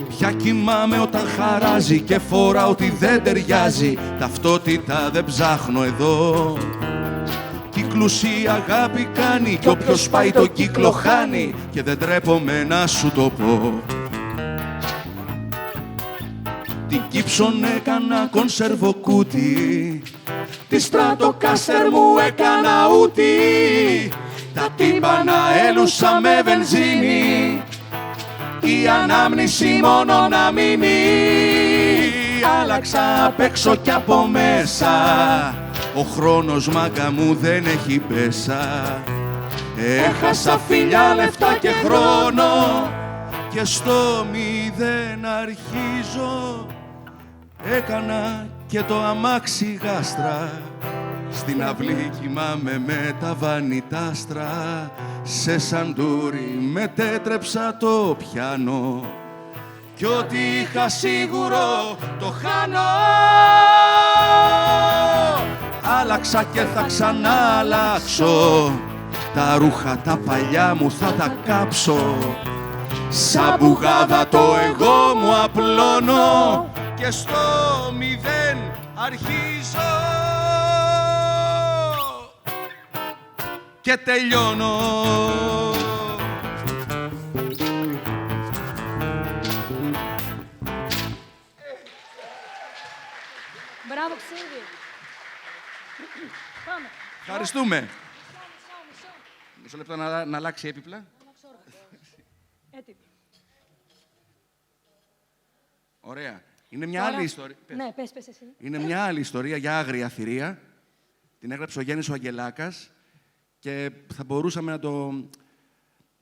Πια κοιμάμαι όταν χαράζει και φοράω ότι δεν ταιριάζει. Ταυτότητα δεν ψάχνω εδώ. Κύκλους η αγάπη κάνει κι όποιος πάει το κύκλο χάνει και δεν τρέπομαι να σου το πω. Την Gibson έκανα κονσερβοκούτι, τη Stratocaster μου έκανα ούτι, τα τύμπανα έλουσα με βενζίνη, η ανάμνηση μόνο να μείνει. Άλλαξα απ' έξω κι από μέσα, ο χρόνος μάγκα μου δεν έχει πέσα. Έχασα φιλιά, λεφτά και χρόνο και στο 0 αρχίζω. Έκανα και το αμάξι γάστρα, στην αυλή κοιμάμαι με τα βανιτάστρα. Σε σαντούρι μετέτρεψα το πιάνο κι ό,τι είχα σίγουρο το χάνω. Άλλαξα και θα ξανά αλλάξω, τα ρούχα τα παλιά μου θα τα κάψω. Σαν μπουγάδα το εγώ μου απλώνω και στο 0 αρχίζω και τελειώνω. Μπράβο, Ξύδη. Πάμε. Ευχαριστούμε. Μισό λεπτό να αλλάξει έπιπλα. Έτοιμη. Ωραία. Είναι μια άλλη ιστορία. Ναι, πες εσύ. Είναι μια άλλη ιστορία για άγρια θηρία. Την έγραψε ο Γιάννης ο Αγγελάκας και θα μπορούσαμε να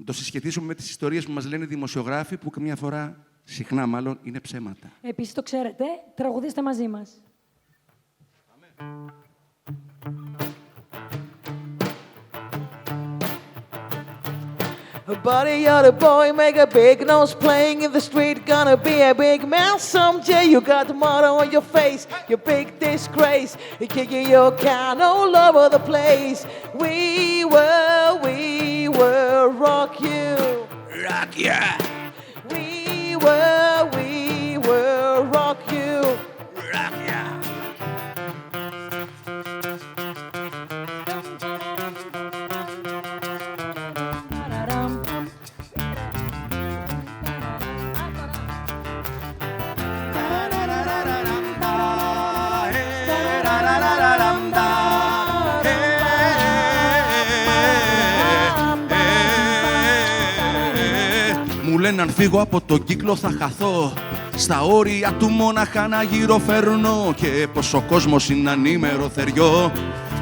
το συσχετίσουμε με τις ιστορίες που μας λένε οι δημοσιογράφοι, που καμιά φορά, συχνά μάλλον, είναι ψέματα. Επίσης το ξέρετε, τραγουδίστε μαζί μας. Buddy, you're the boy, make a big nose playing in the street. Gonna be a big man someday. You got the motto on your face, your big disgrace. You're kicking your can all over the place. We will rock you. Rock yeah. We will rock you. Rock yeah. λένε αν φύγω από τον κύκλο θα χαθώ. Στα όρια του μόναχα να γυροφέρνω. Και πως ο κόσμος είναι ανήμερο θεριό.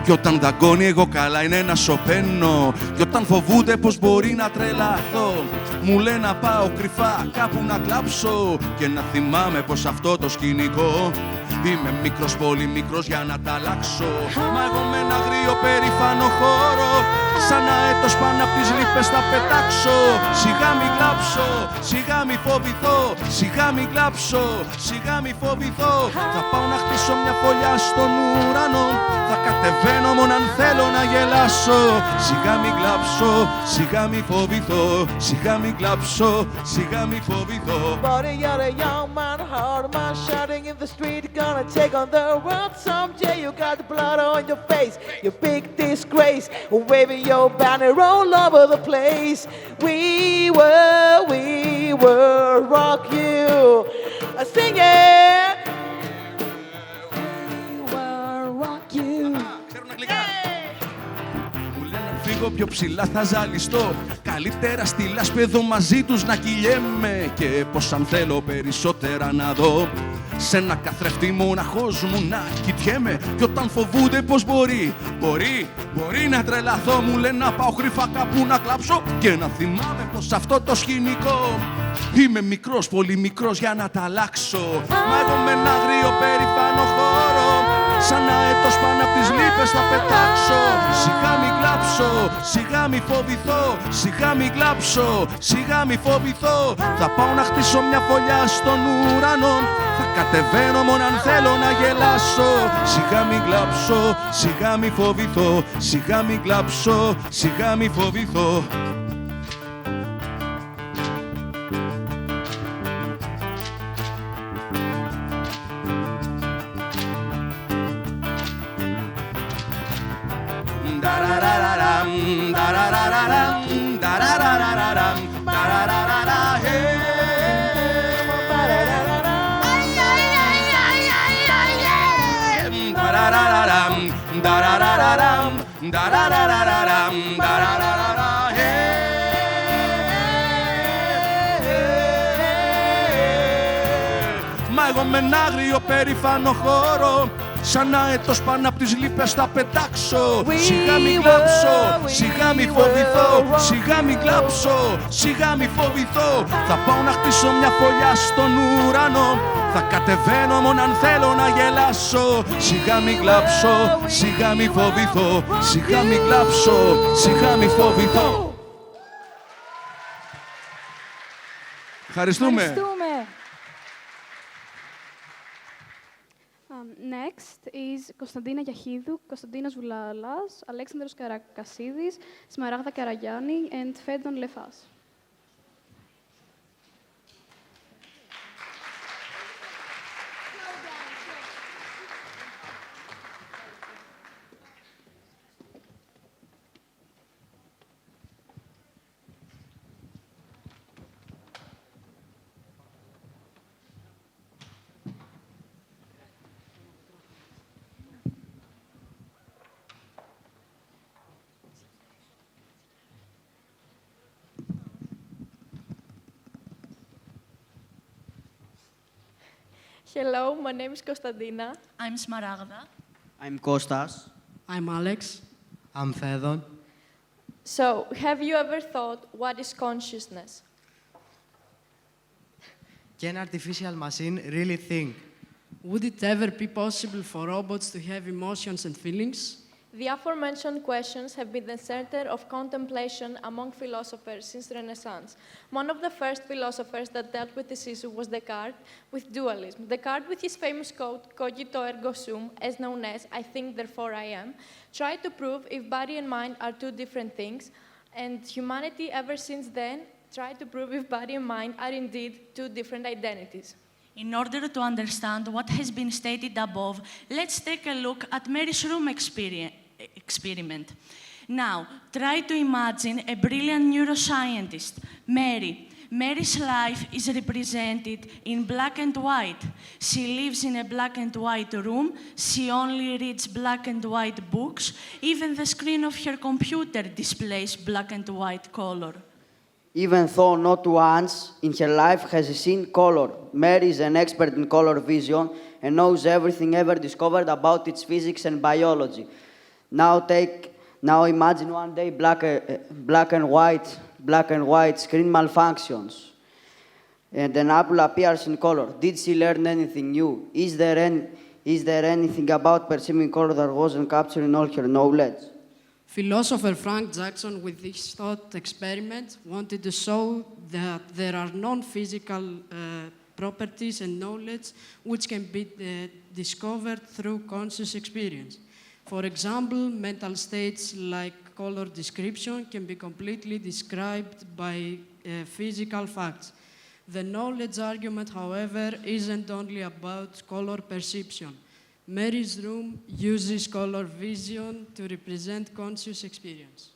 Κι όταν δαγκώνει εγώ καλά είναι να σωπαίνω. Κι όταν φοβούνται πως μπορεί να τρελαθώ, μου λένε να πάω κρυφά κάπου να κλάψω. Και να θυμάμαι πως αυτό το σκηνικό είμαι μικρός, πολύ μικρός για να τα αλλάξω. Μα εγώ με ένα αγρίο περήφανο χώρο, σαν αέτος πάνω απ' τις λύπες θα πετάξω. Σιγά μη κλάψω, σιγά μη φοβηθώ. Σιγά μη κλάψω, σιγά μη φοβηθώ. Θα πάω να χτίσω μια φωλιά στον ουρανό. Θα κατεβαίνω μόνο αν θέλω να γελάσω. Σιγά μη κλάψω, σιγά μη φοβηθώ. Σιγά μη κλάψω, σιγά μη φοβηθώ. Buddy, you're a young man, hard man, shouting in the street, gonna take on the world someday. You got blood on your face, you big disgrace, waving your banner all over the place. We will rock you. Sing it. We will rock you. Φύγω πιο ψηλά θα ζαλιστώ. Καλύτερα στη λάσπη εδώ μαζί τους να κυλιέμαι. Και πως αν θέλω περισσότερα να δω, σε ένα καθρέφτη μοναχός μου να κοιτιέμαι. Κι όταν φοβούνται πως μπορεί να τρελαθώ, μου λένε να πάω κρυφά κάπου να κλάψω. Και να θυμάμαι πως αυτό το σκηνικό είμαι μικρός, πολύ μικρός για να τα αλλάξω. Μα εγώ με ένα αγρίο περήφανο χώρο, σαν αέτος πάνω απ' τις λύπες θα πετάξω. Σιγά μη κλάψω, σιγά μη φοβηθώ. Σιγά μη κλάψω, σιγά μη φοβηθώ. Θα πάω να χτίσω μια φωλιά στον ουρανό. Θα κατεβαίνω μόνο αν θέλω να γελάσω. Σιγά μη κλάψω, σιγά μη φοβηθώ. Σιγά μη κλάψω, σιγά μη φοβηθώ. Μα εγώ με ένα άγριο περήφανο χώρο, σαν αέτος πάνω απ' τις λύπες θα πετάξω. Σιγά μη κλάψω, σιγά μη φοβηθώ. Σιγά μη κλάψω, σιγά μη φοβηθώ. Θα πάω να χτίσω μια φωλιά στον ουρανό. Θα κατεβαίνω μόνο αν θέλω να γελάσω. Σιγά μη κλάψω, σιγά μη φοβηθώ. Σιγά μη κλάψω, σιγά μη φοβηθώ. Ευχαριστούμε. Next is Κωνσταντίνα Γιαχίδου, Κωνσταντίνος Βουλαλάς, Αλέξανδρος Καρακασίδης, Σμαράγδα Καραγιάννη and Φέντον Λεφάς. Hello, my name is Konstantina. I'm Smaragda. I'm Kostas. I'm Alex. I'm Fedon. So, have you ever thought, what is consciousness? Can artificial machine really think? Would it ever be possible for robots to have emotions and feelings? The aforementioned questions have been the center of contemplation among philosophers since the Renaissance. One of the first philosophers that dealt with this issue was Descartes with dualism. Descartes, with his famous quote, cogito ergo sum, as known as, I think, therefore I am, tried to prove if body and mind are two different things, and humanity ever since then tried to prove if body and mind are indeed two different identities. In order to understand what has been stated above, let's take a look at Mary's room experiment. Now, try to imagine a brilliant neuroscientist, Mary. Mary's life is represented in black and white. She lives in a black and white room. She only reads black and white books. Even the screen of her computer displays black and white color. Even though not once in her life has she seen color, Mary is an expert in color vision and knows everything ever discovered about its physics and biology. Now imagine one day black and white screen malfunctions, and an apple appears in color. Did she learn anything new? Is there anything about perceiving color that wasn't captured in all her knowledge? Philosopher Frank Jackson, with his thought experiment, wanted to show that there are non-physical properties and knowledge which can be discovered through conscious experience. For example, mental states like color description can be completely described by physical facts. The knowledge argument, however, isn't only about color perception. Mary's room uses color vision to represent conscious experience.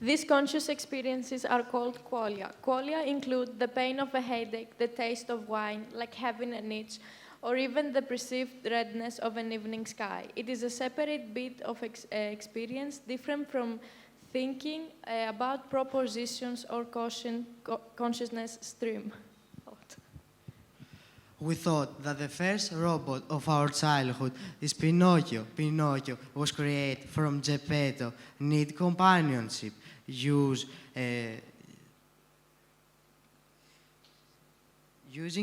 These conscious experiences are called qualia. Qualia include the pain of a headache, the taste of wine, like having an itch, or even the perceived redness of an evening sky. It is a separate bit of experience, different from thinking about propositions or consciousness stream. We thought that the first robot of our childhood is Pinocchio. Pinocchio was created from Geppetto, need companionship, using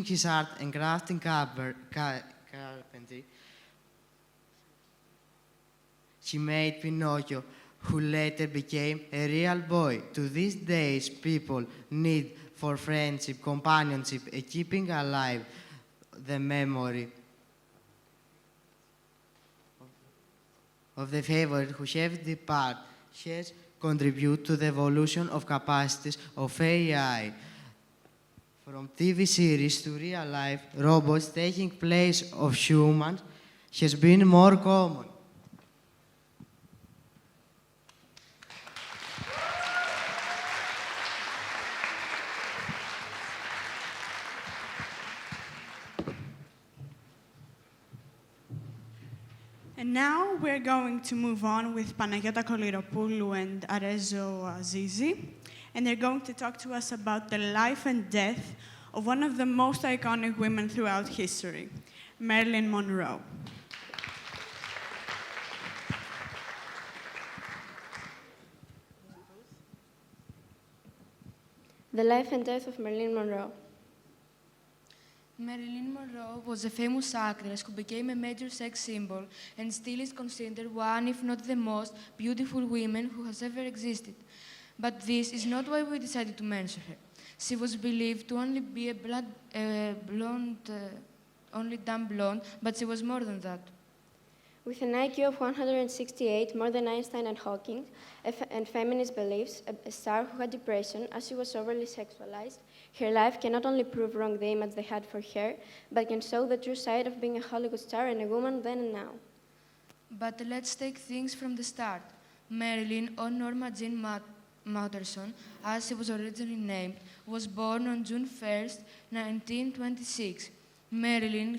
his art and crafting carpentry. He made Pinocchio, who later became a real boy. To these days, people need for friendship, companionship, and keeping alive the memory of the favorite who have departed has contributed to the evolution of capacities of AI. From TV series to real life, robots taking place of humans has been more common. And now we're going to move on with Panagiotta Koliropoulou and Arezo Azizi, and they're going to talk to us about the life and death of one of the most iconic women throughout history, Marilyn Monroe. The life and death of Marilyn Monroe. Marilyn Monroe was a famous actress who became a major sex symbol and still is considered one, if not the most, beautiful woman who has ever existed. But this is not why we decided to mention her. She was believed to only be only dumb blonde, but she was more than that. With an IQ of 168, more than Einstein and Hawking, and feminist beliefs, a star who had depression as she was overly sexualized, her life can not only prove wrong the image they had for her, but can show the true side of being a Hollywood star and a woman then and now. But let's take things from the start. Marilyn, or Norma Jean Matterson, as she was originally named, was born on June 1st, 1926. Marilyn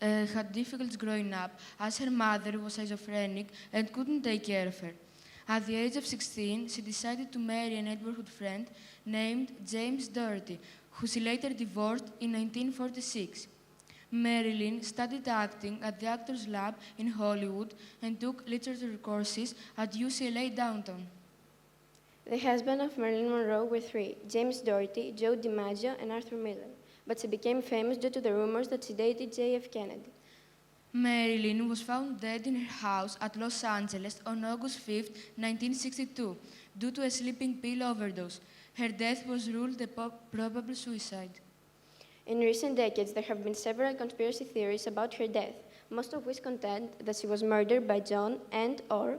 had difficulties growing up as her mother was schizophrenic and couldn't take care of her. At the age of 16, she decided to marry a neighborhood friend named James Doherty, who she later divorced in 1946. Marilyn studied acting at the Actors Lab in Hollywood and took literature courses at UCLA downtown. The husbands of Marilyn Monroe were three: James Doherty, Joe DiMaggio, and Arthur Miller. But she became famous due to the rumors that she dated JF Kennedy. Marilyn was found dead in her house at Los Angeles on August 5, 1962, due to a sleeping pill overdose. Her death was ruled a probable suicide. In recent decades, there have been several conspiracy theories about her death, most of which contend that she was murdered by John and/or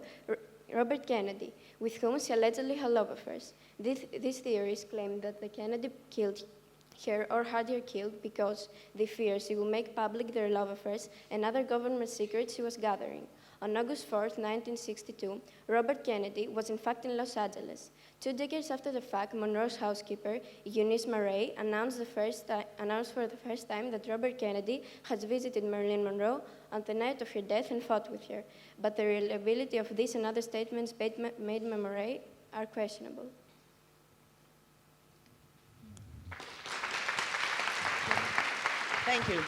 Robert Kennedy, with whom she allegedly had love affairs. These theories claim that the Kennedy killed her or had her killed because they fear she will make public their love affairs and other government secrets she was gathering. On August 4, 1962, Robert Kennedy was in fact in Los Angeles. 2 decades after the fact, Monroe's housekeeper, Eunice Murray, announced for the first time that Robert Kennedy had visited Marilyn Monroe on the night of her death and fought with her. But the reliability of these and other statements made by Murray are questionable. Thank you.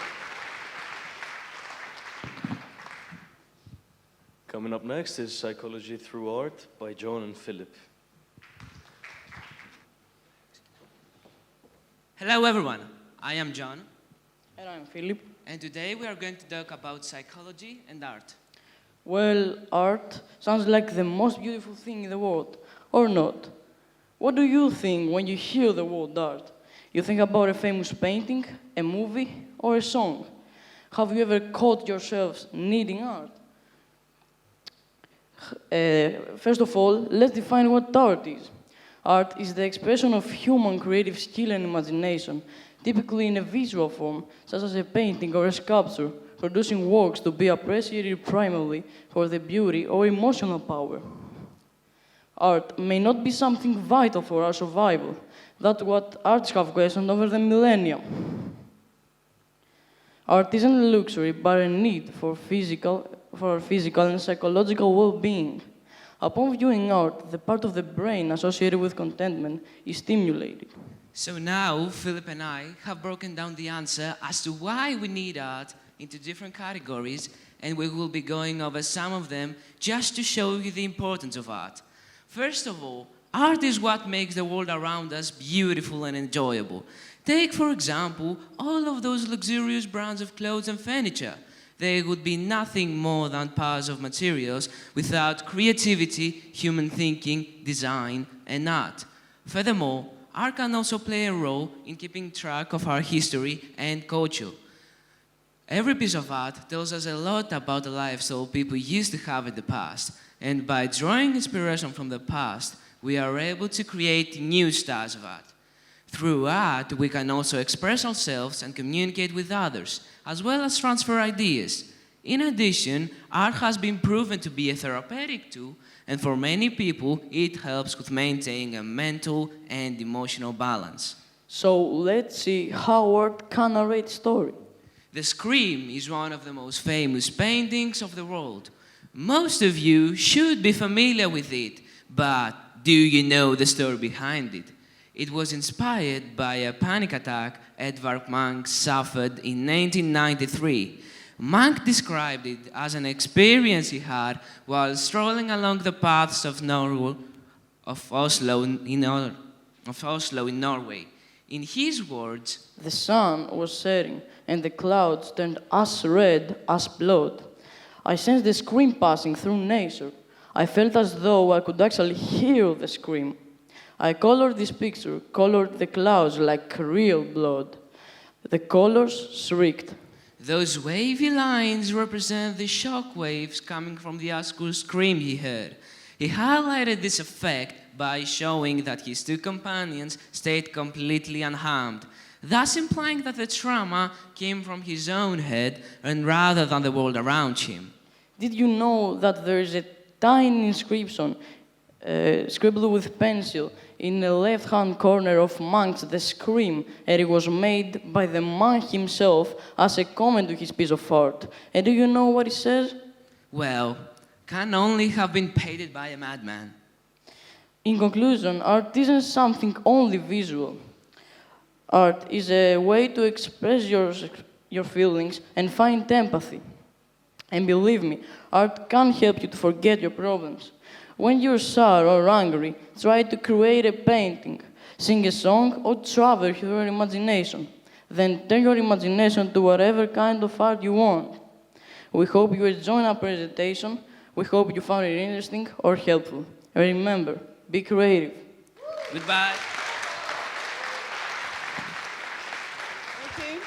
Coming up next is Psychology Through Art by John and Philip. Hello everyone, I am John. And I'm Philip. And today we are going to talk about psychology and art. Well, art sounds like the most beautiful thing in the world, or not? What do you think when you hear the word art? You think about a famous painting, a movie, or a song? Have you ever caught yourselves needing art? First of all, let's define what art is. Art is the expression of human creative skill and imagination, typically in a visual form, such as a painting or a sculpture, producing works to be appreciated primarily for the beauty or emotional power. Art may not be something vital for our survival. That's what artists have questioned over the millennia. Art isn't a luxury, but a need for our physical and psychological well-being. Upon viewing art, the part of the brain associated with contentment is stimulated. So now, Philip and I have broken down the answer as to why we need art into different categories, and we will be going over some of them just to show you the importance of art. First of all, art is what makes the world around us beautiful and enjoyable. Take, for example, all of those luxurious brands of clothes and furniture. They would be nothing more than piles of materials without creativity, human thinking, design, and art. Furthermore, art can also play a role in keeping track of our history and culture. Every piece of art tells us a lot about the lifestyle people used to have in the past, and by drawing inspiration from the past, we are able to create new styles of art. Through art, we can also express ourselves and communicate with others, as well as transfer ideas. In addition, art has been proven to be a therapeutic tool, and for many people, it helps with maintaining a mental and emotional balance. So let's see how art can narrate story. The Scream is one of the most famous paintings of the world. Most of you should be familiar with it, but do you know the story behind it? It was inspired by a panic attack Edvard Munch suffered in 1993. Munch described it as an experience he had while strolling along the paths of Oslo in Norway. In his words, the sun was setting and the clouds turned as red as blood. I sensed the scream passing through nature. I felt as though I could actually hear the scream. I colored this picture, colored the clouds like real blood. The colors shrieked. Those wavy lines represent the shock waves coming from the actual scream he heard. He highlighted this effect by showing that his two companions stayed completely unharmed, thus implying that the trauma came from his own head and rather than the world around him. Did you know that there is a tiny inscription scribbled with pencil in the left-hand corner of Munch's The Scream, and it was made by the man himself as a comment to his piece of art? And do you know what it says? Well, can only have been painted by a madman. In conclusion, art isn't something only visual. Art is a way to express your feelings and find empathy. And believe me, art can help you to forget your problems. When you're sad or angry, try to create a painting, sing a song, or travel through your imagination. Then turn your imagination to whatever kind of art you want. We hope you enjoyed our presentation. We hope you found it interesting or helpful. And remember, be creative. Goodbye. Thank you.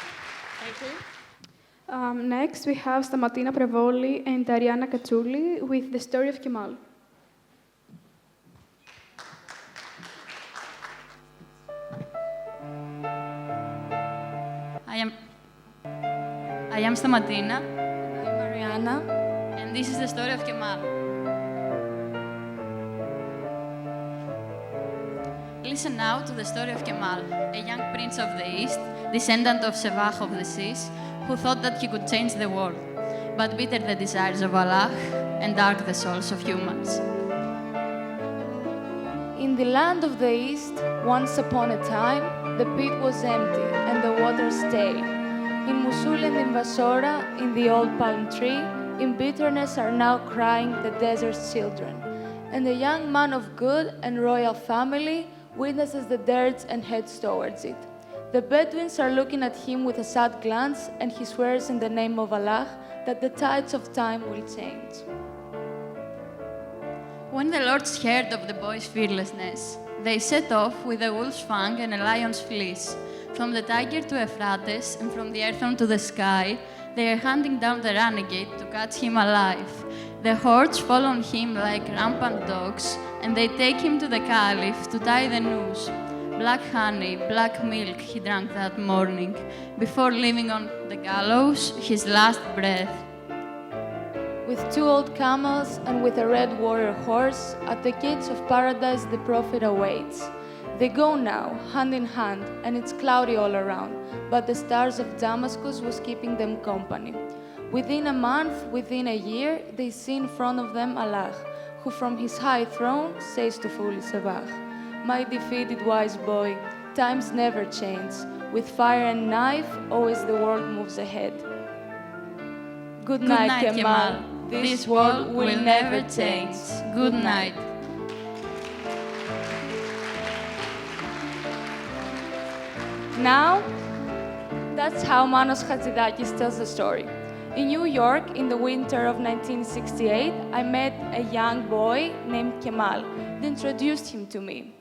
Thank you. Next, we have Stamatina Prevoli and Ariana Katsuli with The Story of Kemal. I am Stamatina. I'm Mariana. And this is the story of Kemal. Listen now to the story of Kemal, a young prince of the East, descendant of Sevach of the seas, who thought that he could change the world, but bitter the desires of Allah and dark the souls of humans. In the land of the East, once upon a time, the pit was empty and the water stale. In Mosul and in Basora, in the old palm tree, in bitterness are now crying the desert's children. And the young man of good and royal family witnesses the dirt and heads towards it. The Bedouins are looking at him with a sad glance, and he swears in the name of Allah that the tides of time will change. When the lords heard of the boy's fearlessness, they set off with a wolf's fang and a lion's fleece. From the tiger to Euphrates and from the earth to the sky, they are hunting down the renegade to catch him alive. The hordes fall on him like rampant dogs, and they take him to the caliph to tie the noose. Black honey, black milk he drank that morning, before leaving on the gallows his last breath. With 2 old camels and with a red warrior horse, at the gates of paradise the prophet awaits. They go now, hand in hand, and it's cloudy all around, but the stars of Damascus was keeping them company. Within a month, within a year, they see in front of them Allah, who from his high throne says to foolish Sabah, "My defeated wise boy, times never change. With fire and knife, always the world moves ahead." Good night, Kemal. This world will never change. Good night. Now, that's how Manos Hatzidakis tells the story. In New York, in the winter of 1968, I met a young boy named Kemal. They introduced him to me.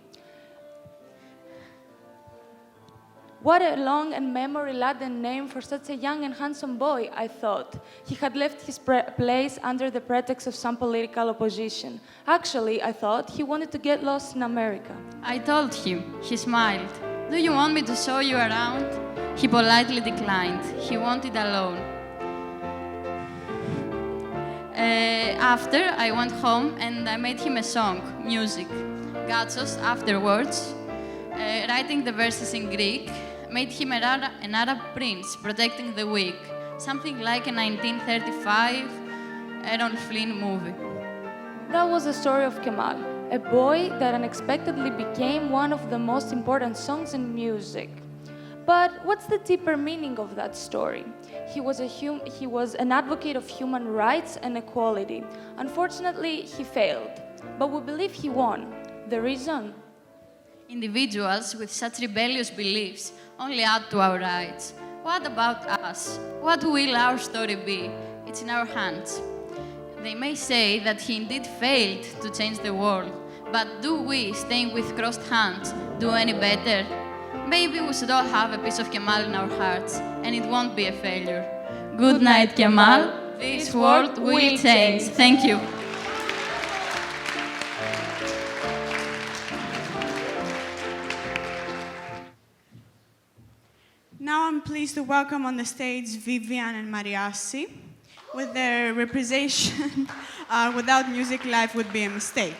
What a long and memory-laden name for such a young and handsome boy, I thought. He had left his place under the pretext of some political opposition. Actually, I thought he wanted to get lost in America. I told him. He smiled. "Do you want me to show you around?" He politely declined. He wanted alone. After, I went home and I made him a song, music. Gatsos, afterwards, writing the verses in Greek, made him an Arab prince protecting the weak, something like a 1935 Errol Flynn movie. That was the story of Kemal, a boy that unexpectedly became one of the most important songs in music. But what's the deeper meaning of that story? He was an advocate of human rights and equality. Unfortunately, he failed, but we believe he won. The reason? Individuals with such rebellious beliefs only add to our rights. What about us? What will our story be? It's in our hands. They may say that he indeed failed to change the world, but do we, staying with crossed hands, do any better? Maybe we should all have a piece of Kemal in our hearts, and it won't be a failure. Good night, Kemal. This world will change. Thank you. Now I'm pleased to welcome on the stage Vivian and Mariasi. With their representation, without music, life would be a mistake.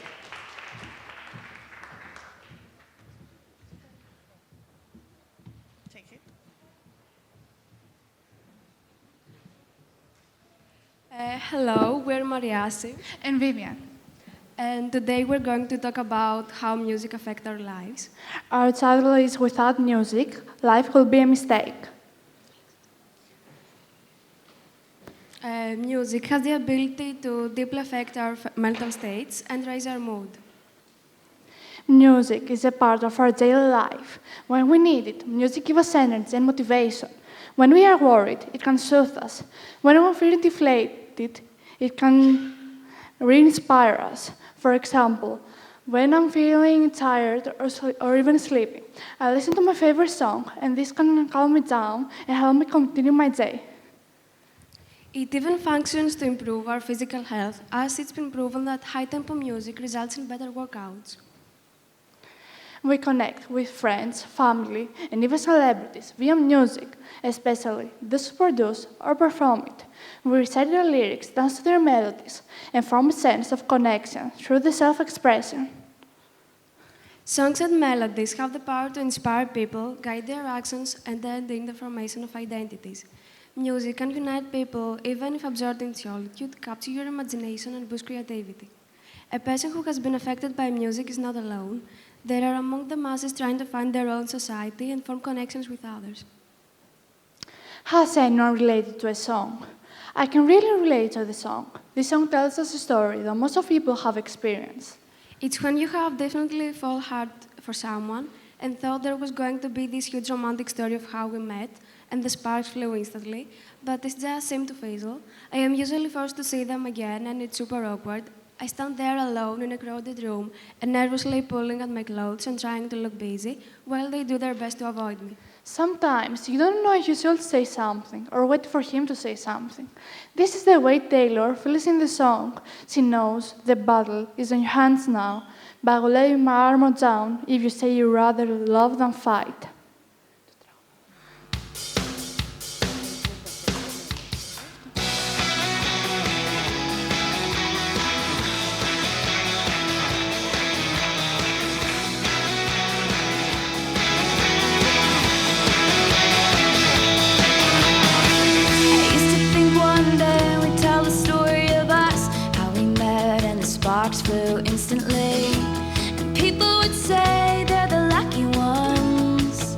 Take it. Hello, we're Mariasi and Vivian. And today we're going to talk about how music affects our lives. Our title is Without Music, Life Will Be a Mistake. Music has the ability to deeply affect our mental states and raise our mood. Music is a part of our daily life. When we need it, music gives us energy and motivation. When we are worried, it can soothe us. When we feel deflated, it can re-inspire us. For example, when I'm feeling tired or even sleepy, I listen to my favorite song, and this can calm me down and help me continue my day. It even functions to improve our physical health, as it's been proven that high-tempo music results in better workouts. We connect with friends, family, and even celebrities via music, especially those who produce or perform it. We recite their lyrics, dance to their melodies, and form a sense of connection through the self-expression. Songs and melodies have the power to inspire people, guide their actions, and aid in the formation of identities. Music can unite people, even if absorbed in solitude, capture your imagination and boost creativity. A person who has been affected by music is not alone. They are among the masses trying to find their own society and form connections with others. Has anyone related to a song? I can really relate to the song. This song tells us a story that most of people have experienced. It's when you have definitely fall hard for someone and thought there was going to be this huge romantic story of how we met, and the sparks flew instantly, but it just seemed to fizzle. I am usually forced to see them again, and it's super awkward. I stand there alone in a crowded room and nervously pulling at my clothes and trying to look busy while they do their best to avoid me. Sometimes you don't know if you should say something or wait for him to say something. This is the way Taylor feels in the song. She knows the battle is in your hands now, but I will lay my armor down if you say you rather love than fight. Sparks flew instantly, and people would say they're the lucky ones.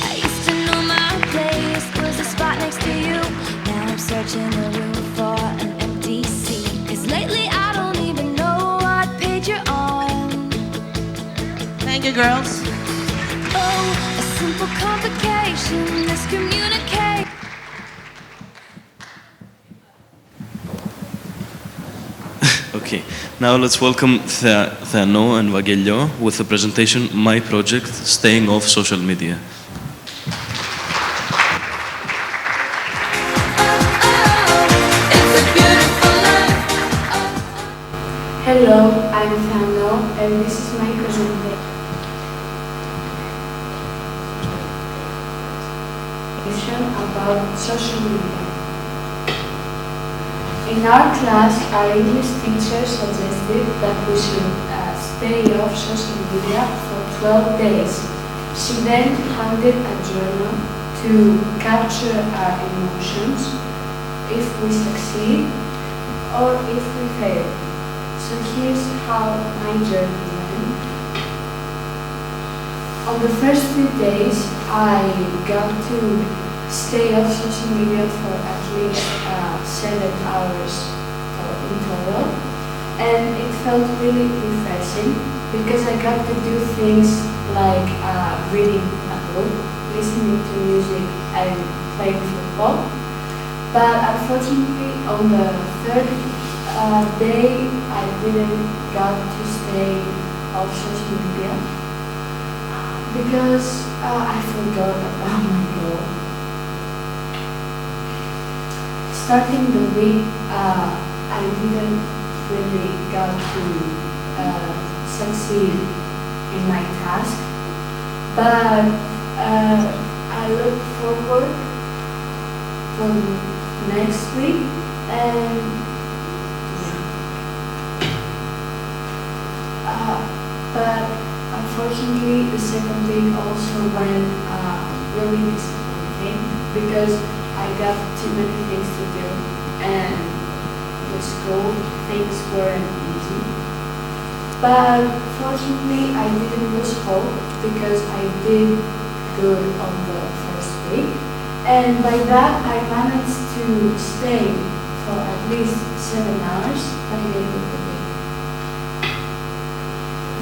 I used to know my place was the spot next to you. Now I'm searching the room for an empty seat, 'cause lately I don't even know what page you're on. Thank you, girls. Oh, a simple complication, miscommunicate. Okay, now let's welcome Theano and Vangeliou with the presentation My Project, Staying Off Social Media. Hello, I'm Theano, and this is my presentation about social media. In our class, our English teacher suggested that we should stay off social media for 12 days. She then handed a journal to capture our emotions, if we succeed or if we fail. So here's how my journey went. On the first 3 days, I got to stay off social media for at least 7 hours in total, and it felt really refreshing because I got to do things like reading a book, listening to music, and playing football. But unfortunately, on the third day, I didn't got to stay off social media because I forgot about my goal. Starting the week, I didn't really got to succeed in my task, but I look forward for next week, and but unfortunately the second week also went really disappointing because I got too many things to do, and with school, things weren't easy. But fortunately, I didn't lose hope because I did good on the first week. And by that, I managed to stay for at least 7 hours by the end of the week.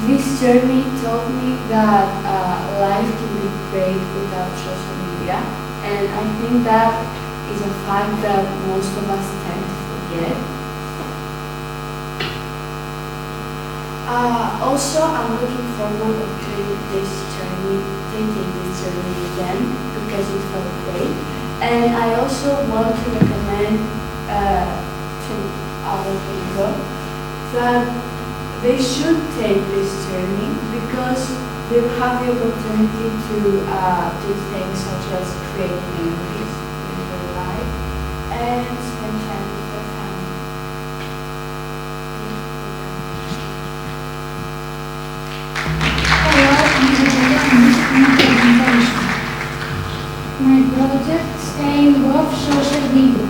This journey taught me that life can be great without social media. And I think that is a fact that most of us tend to forget. Also, I'm looking forward to taking this journey again because it felt great. And I also want to recommend to other people that they should take this journey because they will have the opportunity to do things such as create memories in their life and spend time with their family. My project, staying off social media.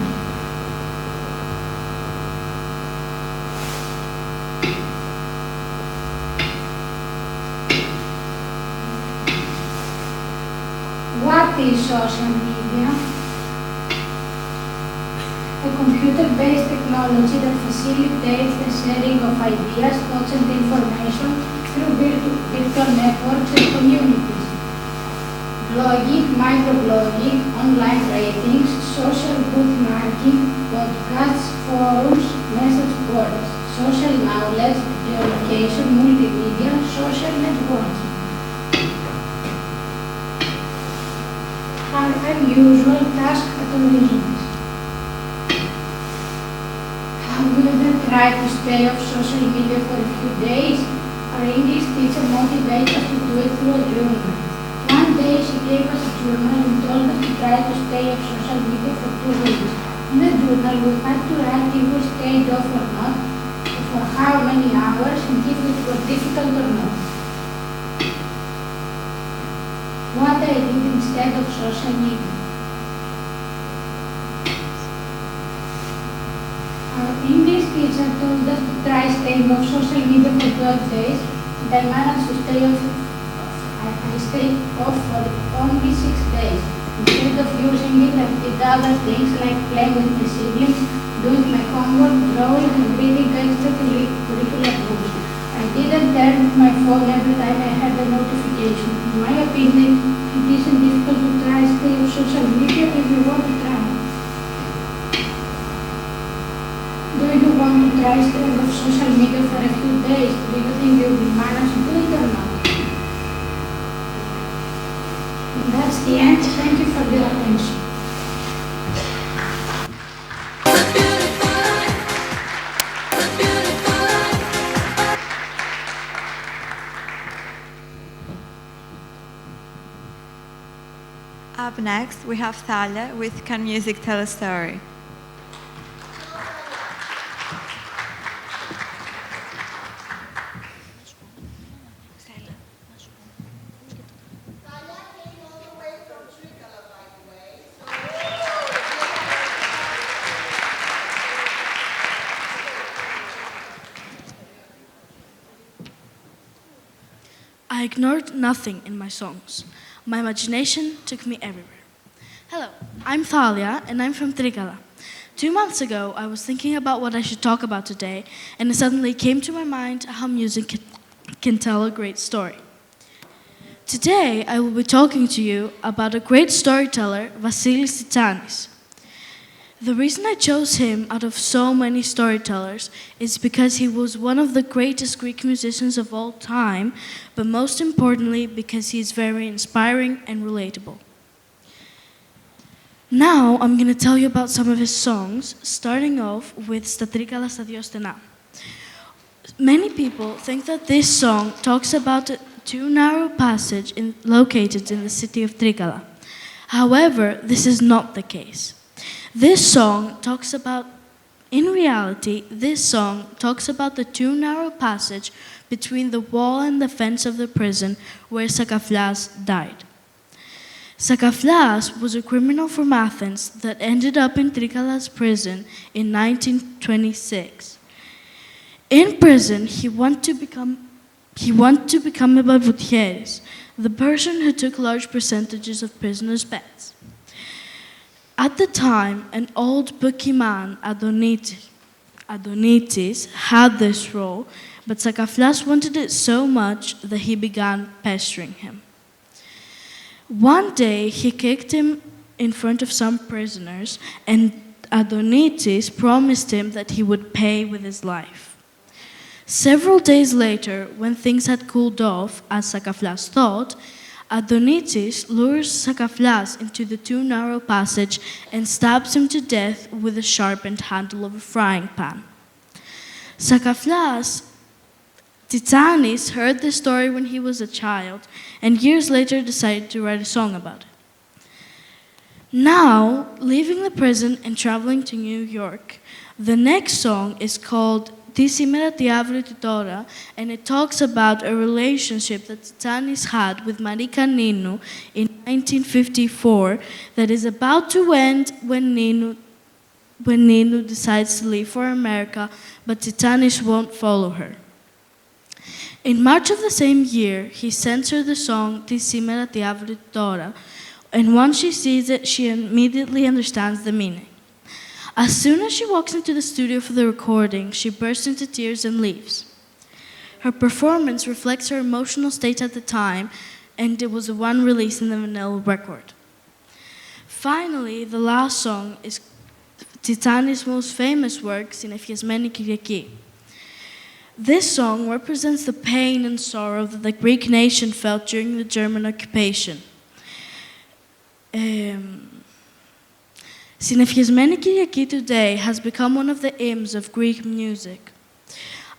What What is social media? A computer-based technology that facilitates the sharing of ideas, thoughts, and information through virtual networks and communities. Blogging, microblogging, online ratings, social bookmarking, podcasts, forums, message boards, social knowledge, geolocation, multimedia, social networking. Our unusual task at origins. Have you ever tried to stay off social media for a few days? Our English teacher motivated us to do it through a journal. One day she gave us a journal and told us to try to stay off social media for 2 weeks. In the journal we had to write if we stayed off or not, for how many hours, and if it was difficult or not. What I did instead of social media. Our English teacher told us to try staying off social media for 12 days, and I managed to stay off. I stayed off for only 6 days. Instead of using it, I did other things like playing with my siblings, doing my homework, drawing, and reading extracurricular books. I didn't turn my phone every time I had a notification. In my opinion, it isn't difficult to try stay off social media if you want to try. Do you want to try staying off social media for a few days? Do you think you will manage to do it or not? And that's the end. Thank you for your attention. Up next, we have Thalia with Can Music Tell a Story? I ignored nothing in my songs. My imagination took me everywhere. Hello, I'm Thalia, and I'm from Trikala. 2 months ago, I was thinking about what I should talk about today, and it suddenly came to my mind how music can tell a great story. Today, I will be talking to you about a great storyteller, Vasilis Titanis. The reason I chose him out of so many storytellers is because he was one of the greatest Greek musicians of all time, but most importantly because he is very inspiring and relatable. Now I'm going to tell you about some of his songs, starting off with Στα Τρίκαλα στα δυο στενά. Many people think that this song talks about a too narrow passage located in the city of Trikala. However, this is not the case. In reality, this song talks about the too narrow passage between the wall and the fence of the prison where Sakaflas died. Sakaflas was a criminal from Athens that ended up in Trikala's prison in 1926. In prison, he wanted to become a Barboutieris, the person who took large percentages of prisoners' beds. At the time, an old bookie man, Adonitis, had this role, but Sakaflas wanted it so much that he began pestering him. One day, he kicked him in front of some prisoners, and Adonitis promised him that he would pay with his life. Several days later, when things had cooled off, as Sakaflas thought, Adonitis lures Sakaflas into the too narrow passage and stabs him to death with the sharpened handle of a frying pan. Sakaflas, Titanis, heard the story when he was a child and years later decided to write a song about it. Now, leaving the prison and traveling to New York, the next song is called Τι σήμερα, τι αύριο, τι τώρα, and it talks about a relationship that Titanis had with Marika Ninu in 1954 that is about to end when Ninu decides to leave for America, but Titanis won't follow her. In March of the same year, he censored the song Τι σήμερα, τι αύριο, τι τώρα, And once she sees it, she immediately understands the meaning. As soon as she walks into the studio for the recording, she bursts into tears and leaves. Her performance reflects her emotional state at the time, and it was the one released in the vinyl record. Finally, the last song is Titanis' most famous work, Συνεφιασμένη Κυριακή. This song represents the pain and sorrow that the Greek nation felt during the German occupation. Συνεφιασμένη Κυριακή today has become one of the hymns of Greek music.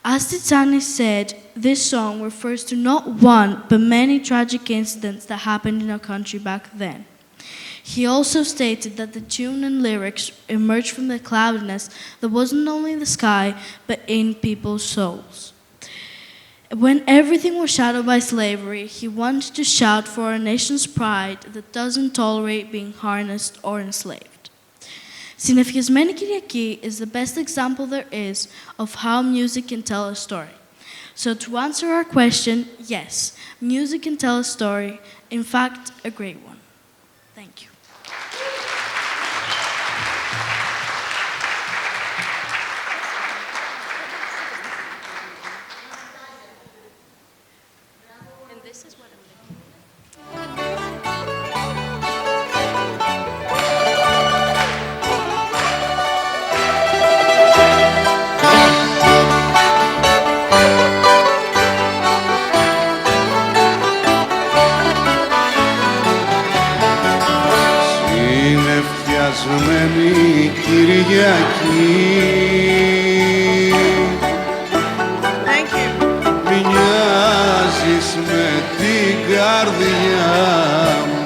As Titanis said, this song refers to not one, but many tragic incidents that happened in our country back then. He also stated that the tune and lyrics emerged from the cloudiness that wasn't only in the sky, but in people's souls. When everything was shadowed by slavery, he wanted to shout for our nation's pride that doesn't tolerate being harnessed or enslaved. Συνεφιασμένη Κυριακή is the best example there is of how music can tell a story. So to answer our question, yes, music can tell a story, in fact, a great one. Thank you. And this is what I'm Συνεφιασμένη Κυριακή, μοιάζεις με την καρδιά μου.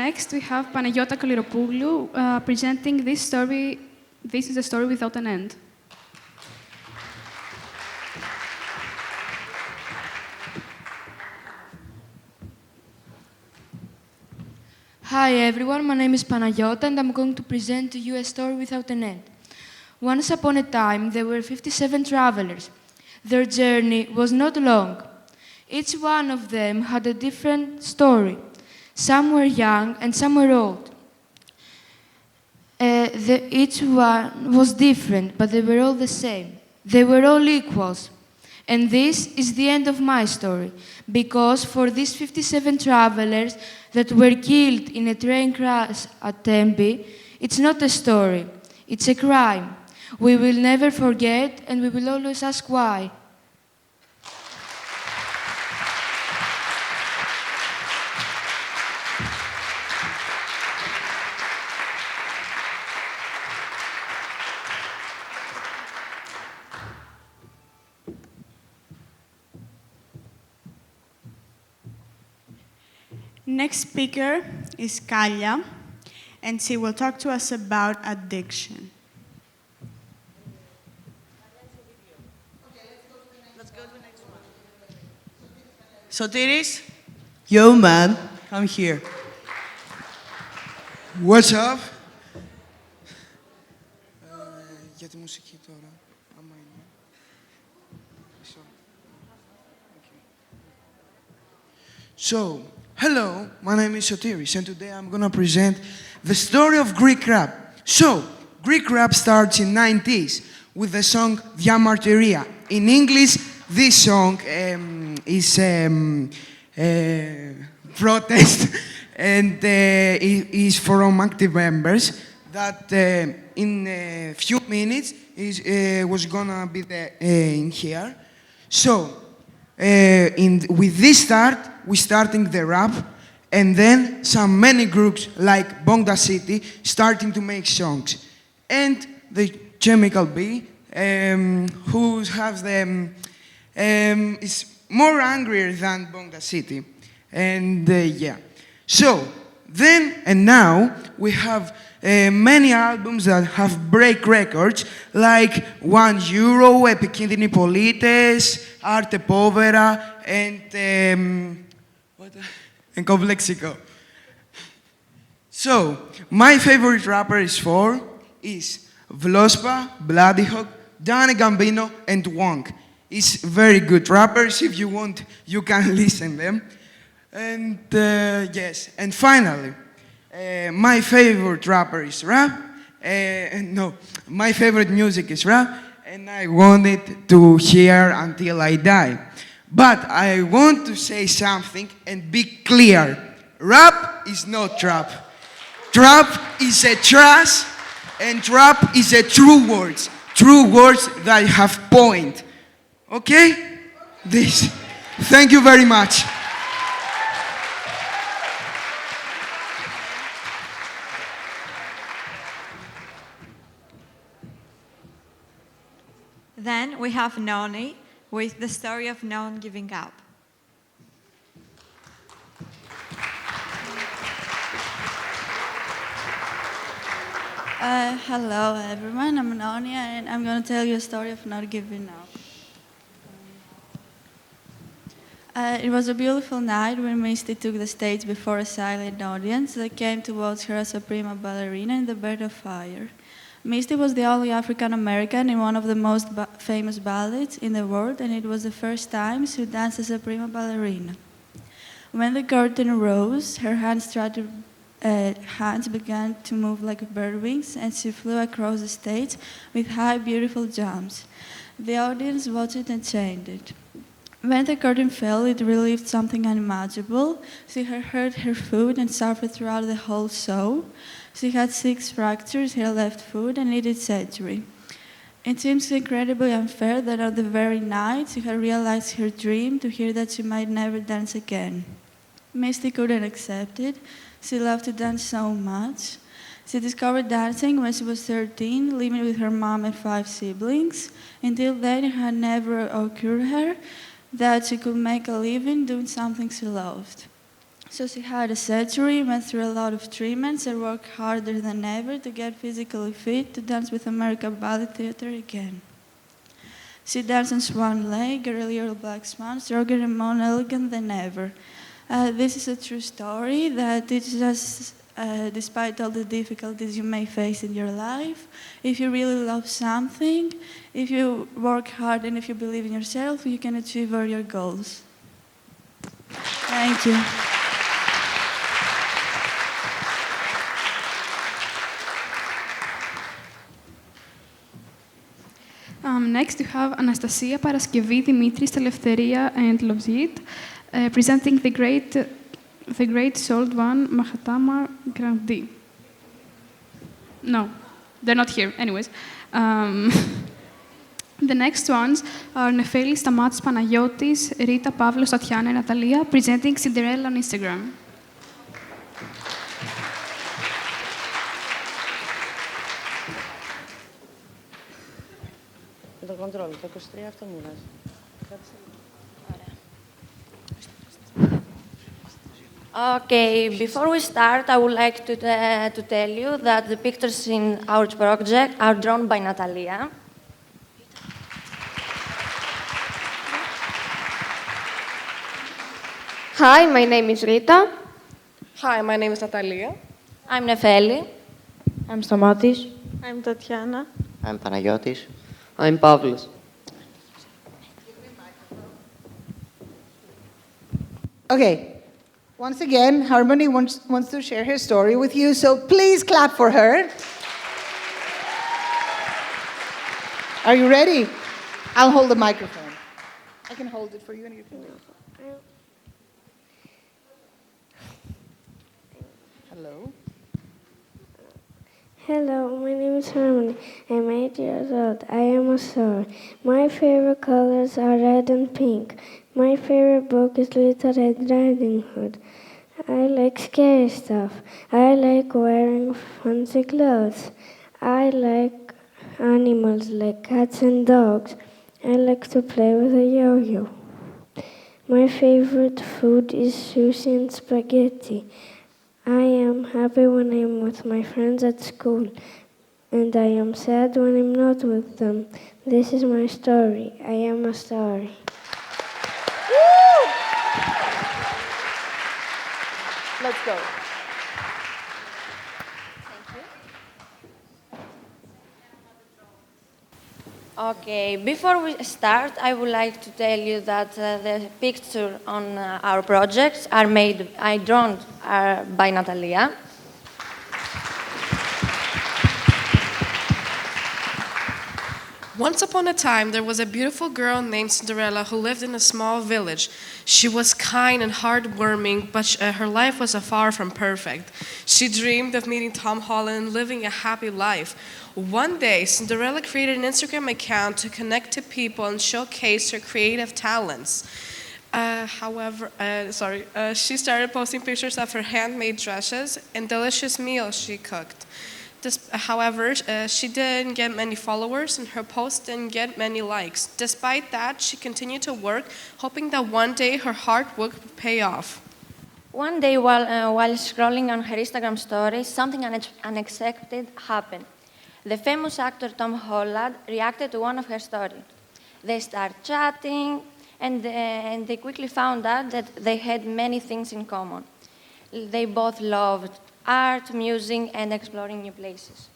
Next, we have Panagiotta Kaliropoulou presenting this story. This is a story without an end. Hi everyone, my name is Panagiotta and I'm going to present to you a story without an end. Once upon a time, there were 57 travelers. Their journey was not long. Each one of them had a different story. Some were young and some were old. Each one was different, but they were all the same. They were all equals. And this is the end of my story, because for these 57 travelers that were killed in a train crash at Tempe, it's not a story, it's a crime. We will never forget, and we will always ask why. Next speaker is Kalia, and she will talk to us about addiction. Let's go to the next one. Sotiris? Yo, man, come here. What's up? Για τη μουσική τώρα, άμα είναι. So, hello, my name is Sotiris, and today I'm gonna present the story of Greek rap. So, Greek rap starts in 90s with the song Diamartyria. In English, this song is protest and is from active members that in a few minutes was gonna be in here. So, with this start, we're starting the rap, and then many groups like Bonda City starting to make songs. And the Chemical B, who has the, is more angrier than Bonda City. And yeah. So, then and now, we have many albums that have break records, like €1, Επικίνδυνοι Πολίτες, Arte Povera, and Complexico. So, my favorite rapper is Vlospa, Bloody Hawk, Danny Gambino, and Wonk. is very good rappers. If you want, you can listen them. And yes, and finally, my favorite rapper is rap. No, my favorite music is rap, and I want it to hear until I die. But I want to say something and be clear. Rap is not trap. Trap is a trash, and trap is a true words. True words that have point. Okay? This. Thank you very much. Then we have Noni with the story of non giving up. Hello everyone, I'm Nonia and I'm going to tell you a story of not giving up. It was a beautiful night when Misty took the stage before a silent audience that came to watch her as a prima ballerina in the Bird of Fire. Misty was the only African American in one of the most famous ballets in the world, and it was the first time she danced as a prima ballerina. When the curtain rose, her hands began to move like bird wings, and she flew across the stage with high, beautiful jumps. The audience watched and chanted. When the curtain fell, it relieved something unimaginable. She had hurt her foot and suffered throughout the whole show. She had 6 fractures in her left foot and needed surgery. It seems incredibly unfair that on the very night she had realized her dream to hear that she might never dance again. Misty couldn't accept it. She loved to dance so much. She discovered dancing when she was 13, living with her mom and 5 siblings. Until then, it had never occurred to her that she could make a living doing something she loved. So she had a surgery, went through a lot of treatments, and worked harder than ever to get physically fit to dance with American Ballet Theatre again. She danced on Swan Lake, a little black swan, stronger and more elegant than ever. This is a true story that teaches us, despite all the difficulties you may face in your life, if you really love something, if you work hard and if you believe in yourself, you can achieve all your goals. Thank you. Next, you have Anastasia, Paraskivi, Dimitris, Eleftheria, and Lovzit, presenting the great souled one, Mahatma Gandhi. No, they're not here. Anyways. The next ones are Nefeli, Stamatis, Panagiotis, Rita, Pavlos, Tatiana, and Natalia, presenting Cinderella on Instagram. Το control, το 23 αυτό μου βάζει. Okay, before we start, I would like to tell you that the pictures in our project are drawn by Natalia. Hi, my name is Rita. Hi, my name is Natalia. I'm Nefeli. I'm Stamatis. I'm Tatiana. I'm Panagiotis. I'm Pavlos. Okay, once again, Harmony wants to share her story with you, so please clap for her. Are you ready? I'll hold the microphone. I can hold it for you and you can do it. Hello. Hello, my name is Harmony. I'm 8 years old. I am a star. My favorite colors are red and pink. My favorite book is Little Red Riding Hood. I like scary stuff. I like wearing fancy clothes. I like animals like cats and dogs. I like to play with a yo-yo. My favorite food is sushi and spaghetti. I am happy when I'm with my friends at school, and I am sad when I'm not with them. This is my story. I am a star. Let's go. Okay, before we start, I would like to tell you that the picture on our projects are drawn by Natalia. Once upon a time, there was a beautiful girl named Cinderella who lived in a small village. She was kind and heartwarming, but her life was far from perfect. She dreamed of meeting Tom Holland and living a happy life. One day, Cinderella created an Instagram account to connect to people and showcase her creative talents. She started posting pictures of her handmade dresses and delicious meals she cooked. However, she didn't get many followers and her posts didn't get many likes. Despite that, she continued to work, hoping that one day her hard work would pay off. One day, while scrolling on her Instagram stories, something unexpected happened. The famous actor Tom Holland reacted to one of her stories. They started chatting, and they quickly found out that they had many things in common. They both loved art, music, and exploring new places.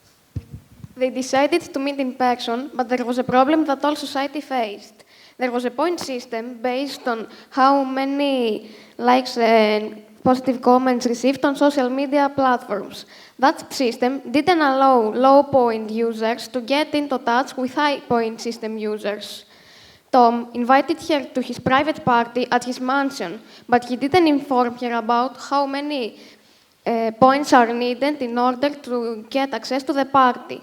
They decided to meet in person, but there was a problem that all society faced. There was a point system based on how many likes and positive comments received on social media platforms. That system didn't allow low-point users to get into touch with high-point system users. Tom invited her to his private party at his mansion, but he didn't inform her about how many points are needed in order to get access to the party.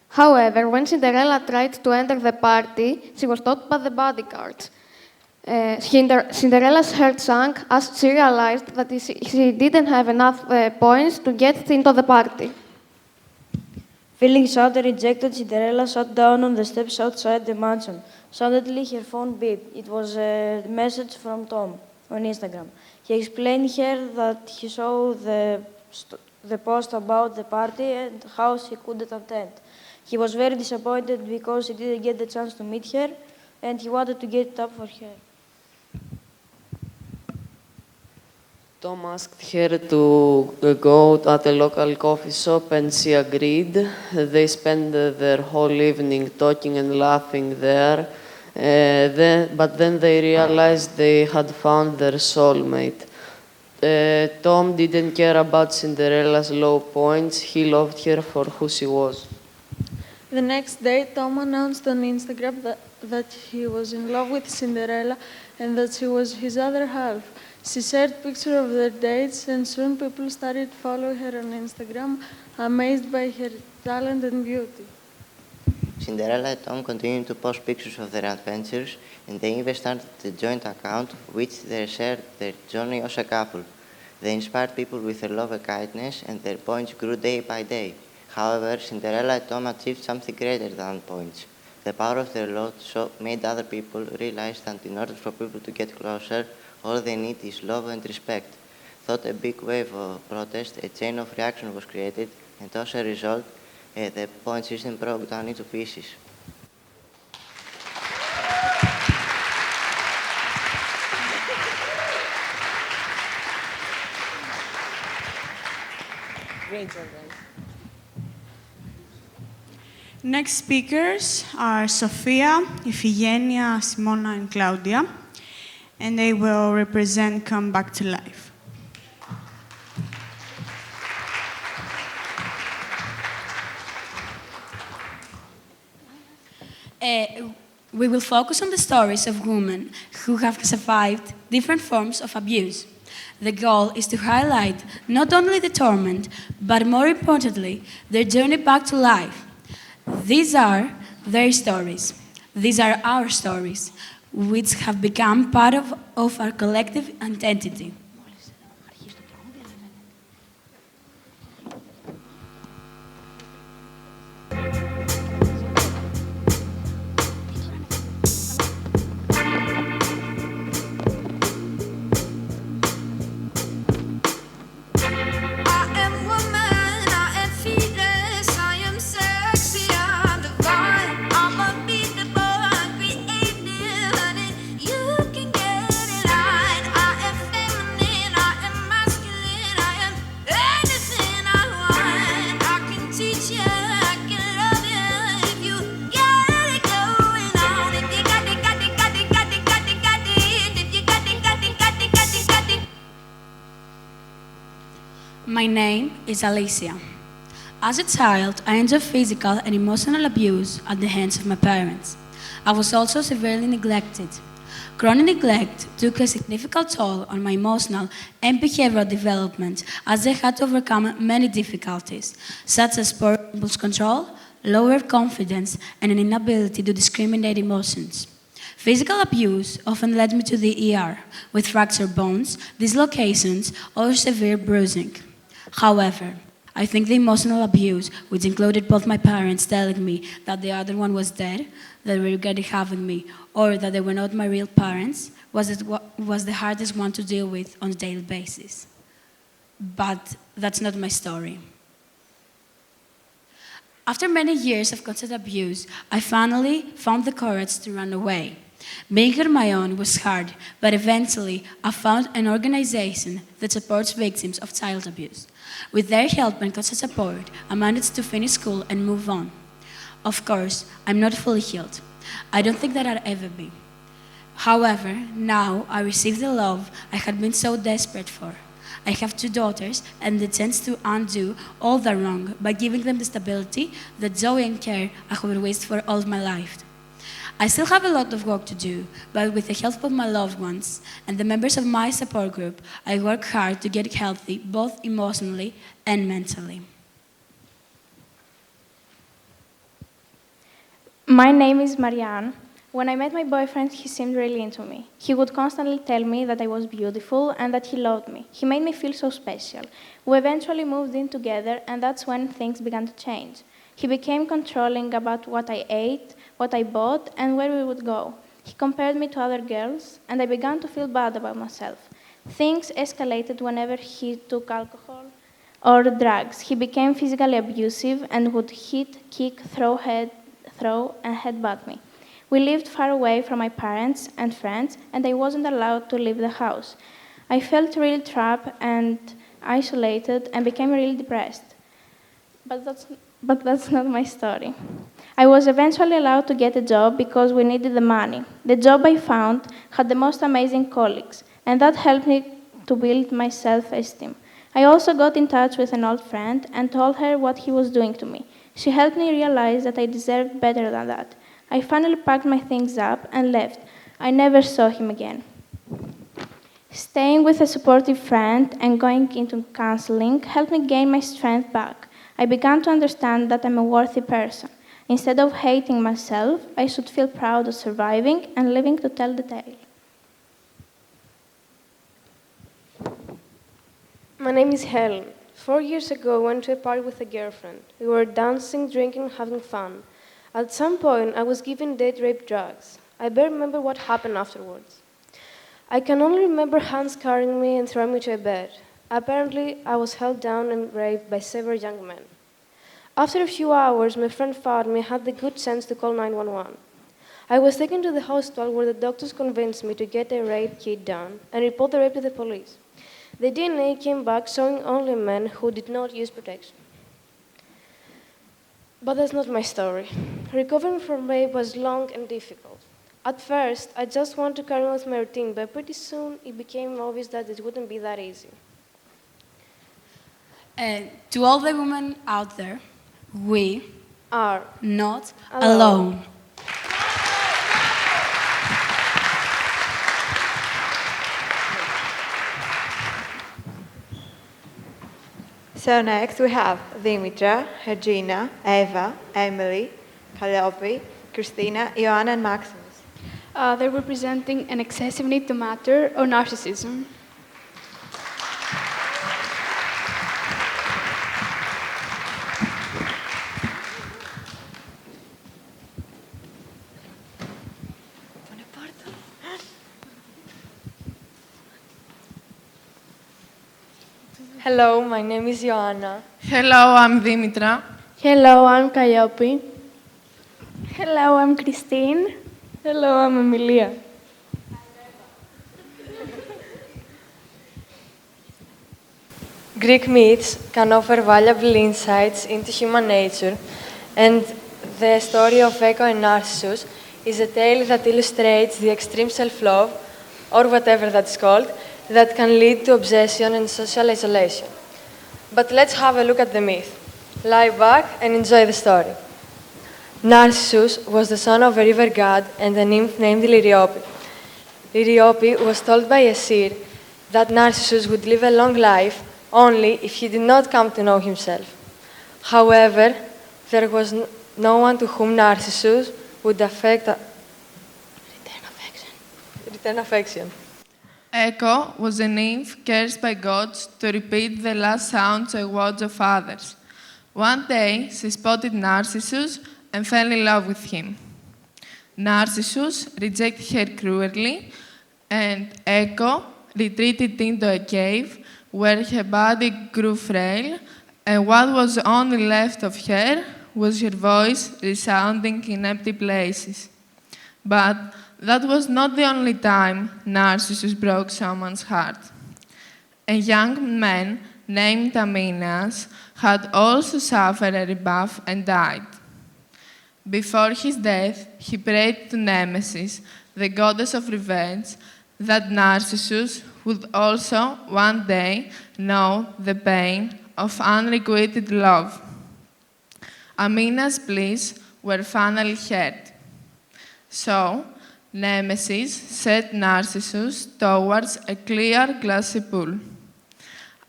However, when Cinderella tried to enter the party, she was stopped by the bodyguards. Cinderella's heart sank as she realized that she didn't have enough points to get into the party. Feeling sad and rejected, Cinderella sat down on the steps outside the mansion. Suddenly, her phone beeped. It was a message from Tom on Instagram. He explained her that he saw the post about the party and how she couldn't attend. He was very disappointed because he didn't get the chance to meet her, and he wanted to get it up for her. Tom asked her to go at a local coffee shop and she agreed. They spent their whole evening talking and laughing there. But then they realized they had found their soulmate. Tom didn't care about Cinderella's low points. He loved her for who she was. The next day, Tom announced on Instagram that he was in love with Cinderella and that she was his other half. She shared pictures of their dates, and soon people started following her on Instagram, amazed by her talent and beauty. Cinderella and Tom continued to post pictures of their adventures, and they even started a joint account, which they shared their journey as a couple. They inspired people with their love and kindness, and their points grew day by day. However, Cinderella and Tom achieved something greater than points. The power of their love made other people realize that in order for people to get closer, all they need is love and respect. Through a big wave of protest, a chain of reaction was created, and as a result, the point system broke down into pieces. Great job, guys. Next speakers are Sofia, Iphigenia, Simona, and Claudia, and they will represent Come Back to Life. We will focus on the stories of women who have survived different forms of abuse. The goal is to highlight not only the torment, but more importantly, their journey back to life. These are their stories. These are our stories, which have become part of our collective identity. Teach you I can love you if you get My name is Alicia. As a child, I endured physical and emotional abuse at the hands of my parents. I was also severely neglected. Chronic neglect took a significant toll on my emotional and behavioral development as I had to overcome many difficulties, such as poor impulse control, lower confidence, and an inability to discriminate emotions. Physical abuse often led me to the ER, with fractured bones, dislocations, or severe bruising. However, I think the emotional abuse, which included both my parents telling me that the other one was dead, that they regretted having me, or that they were not my real parents, was the hardest one to deal with on a daily basis. But that's not my story. After many years of constant abuse, I finally found the courage to run away. Being on my own was hard, but eventually I found an organization that supports victims of child abuse. With their help and constant support, I managed to finish school and move on. Of course, I'm not fully healed. I don't think that I'll ever be. However, now I receive the love I had been so desperate for. I have 2 daughters and the chance to undo all the wrong by giving them the stability, the joy and care I have wished for all my life. I still have a lot of work to do, but with the help of my loved ones and the members of my support group, I work hard to get healthy, both emotionally and mentally. My name is Marianne. When I met my boyfriend, he seemed really into me. He would constantly tell me that I was beautiful and that he loved me. He made me feel so special. We eventually moved in together, and that's when things began to change. He became controlling about what I ate, what I bought, and where we would go. He compared me to other girls, and I began to feel bad about myself. Things escalated whenever he took alcohol or drugs. He became physically abusive and would hit, kick, throw, and headbutt me. We lived far away from my parents and friends, and I wasn't allowed to leave the house. I felt really trapped and isolated and became really depressed. But that's not my story. I was eventually allowed to get a job because we needed the money. The job I found had the most amazing colleagues, and that helped me to build my self-esteem. I also got in touch with an old friend and told her what he was doing to me. She helped me realize that I deserved better than that. I finally packed my things up and left. I never saw him again. Staying with a supportive friend and going into counseling helped me gain my strength back. I began to understand that I'm a worthy person. Instead of hating myself, I should feel proud of surviving and living to tell the tale. My name is Helen. 4 years ago, I went to a party with a girlfriend. We were dancing, drinking, having fun. At some point, I was given date rape drugs. I barely remember what happened afterwards. I can only remember hands carrying me and throwing me to a bed. Apparently, I was held down and raped by several young men. After a few hours, my friend found me and had the good sense to call 911. I was taken to the hospital where the doctors convinced me to get a rape kit done and report the rape to the police. The DNA came back showing only men who did not use protection. But that's not my story. Recovering from rape was long and difficult. At first, I just wanted to carry on with my routine, but pretty soon it became obvious that it wouldn't be that easy. To all the women out there, we are not alone. So next we have Dimitra, Regina, Eva, Emily, Calliope, Christina, Ioana, and Maximus. They're representing an excessive need to matter or narcissism. Hello, my name is Ioana. Hello, I'm Dimitra. Hello, I'm Calliope. Hello, I'm Christine. Hello, I'm Emilia. Greek myths can offer valuable insights into human nature, and the story of Echo and Narcissus is a tale that illustrates the extreme self-love, or whatever that's called, that can lead to obsession and social isolation. But let's have a look at the myth. Lie back and enjoy the story. Narcissus was the son of a river god and a nymph named Liriope. Liriope was told by a seer that Narcissus would live a long life only if he did not come to know himself. However, there was no one to whom Narcissus would return affection. Echo was a nymph cursed by gods to repeat the last sounds and words of others. One day, she spotted Narcissus and fell in love with him. Narcissus rejected her cruelly, and Echo retreated into a cave where her body grew frail, and what was only left of her was her voice resounding in empty places. But that was not the only time Narcissus broke someone's heart. A young man named Aminias had also suffered a rebuff and died. Before his death, he prayed to Nemesis, the goddess of revenge, that Narcissus would also one day know the pain of unrequited love. Amina's pleas were finally heard. So, Nemesis set Narcissus towards a clear, glassy pool.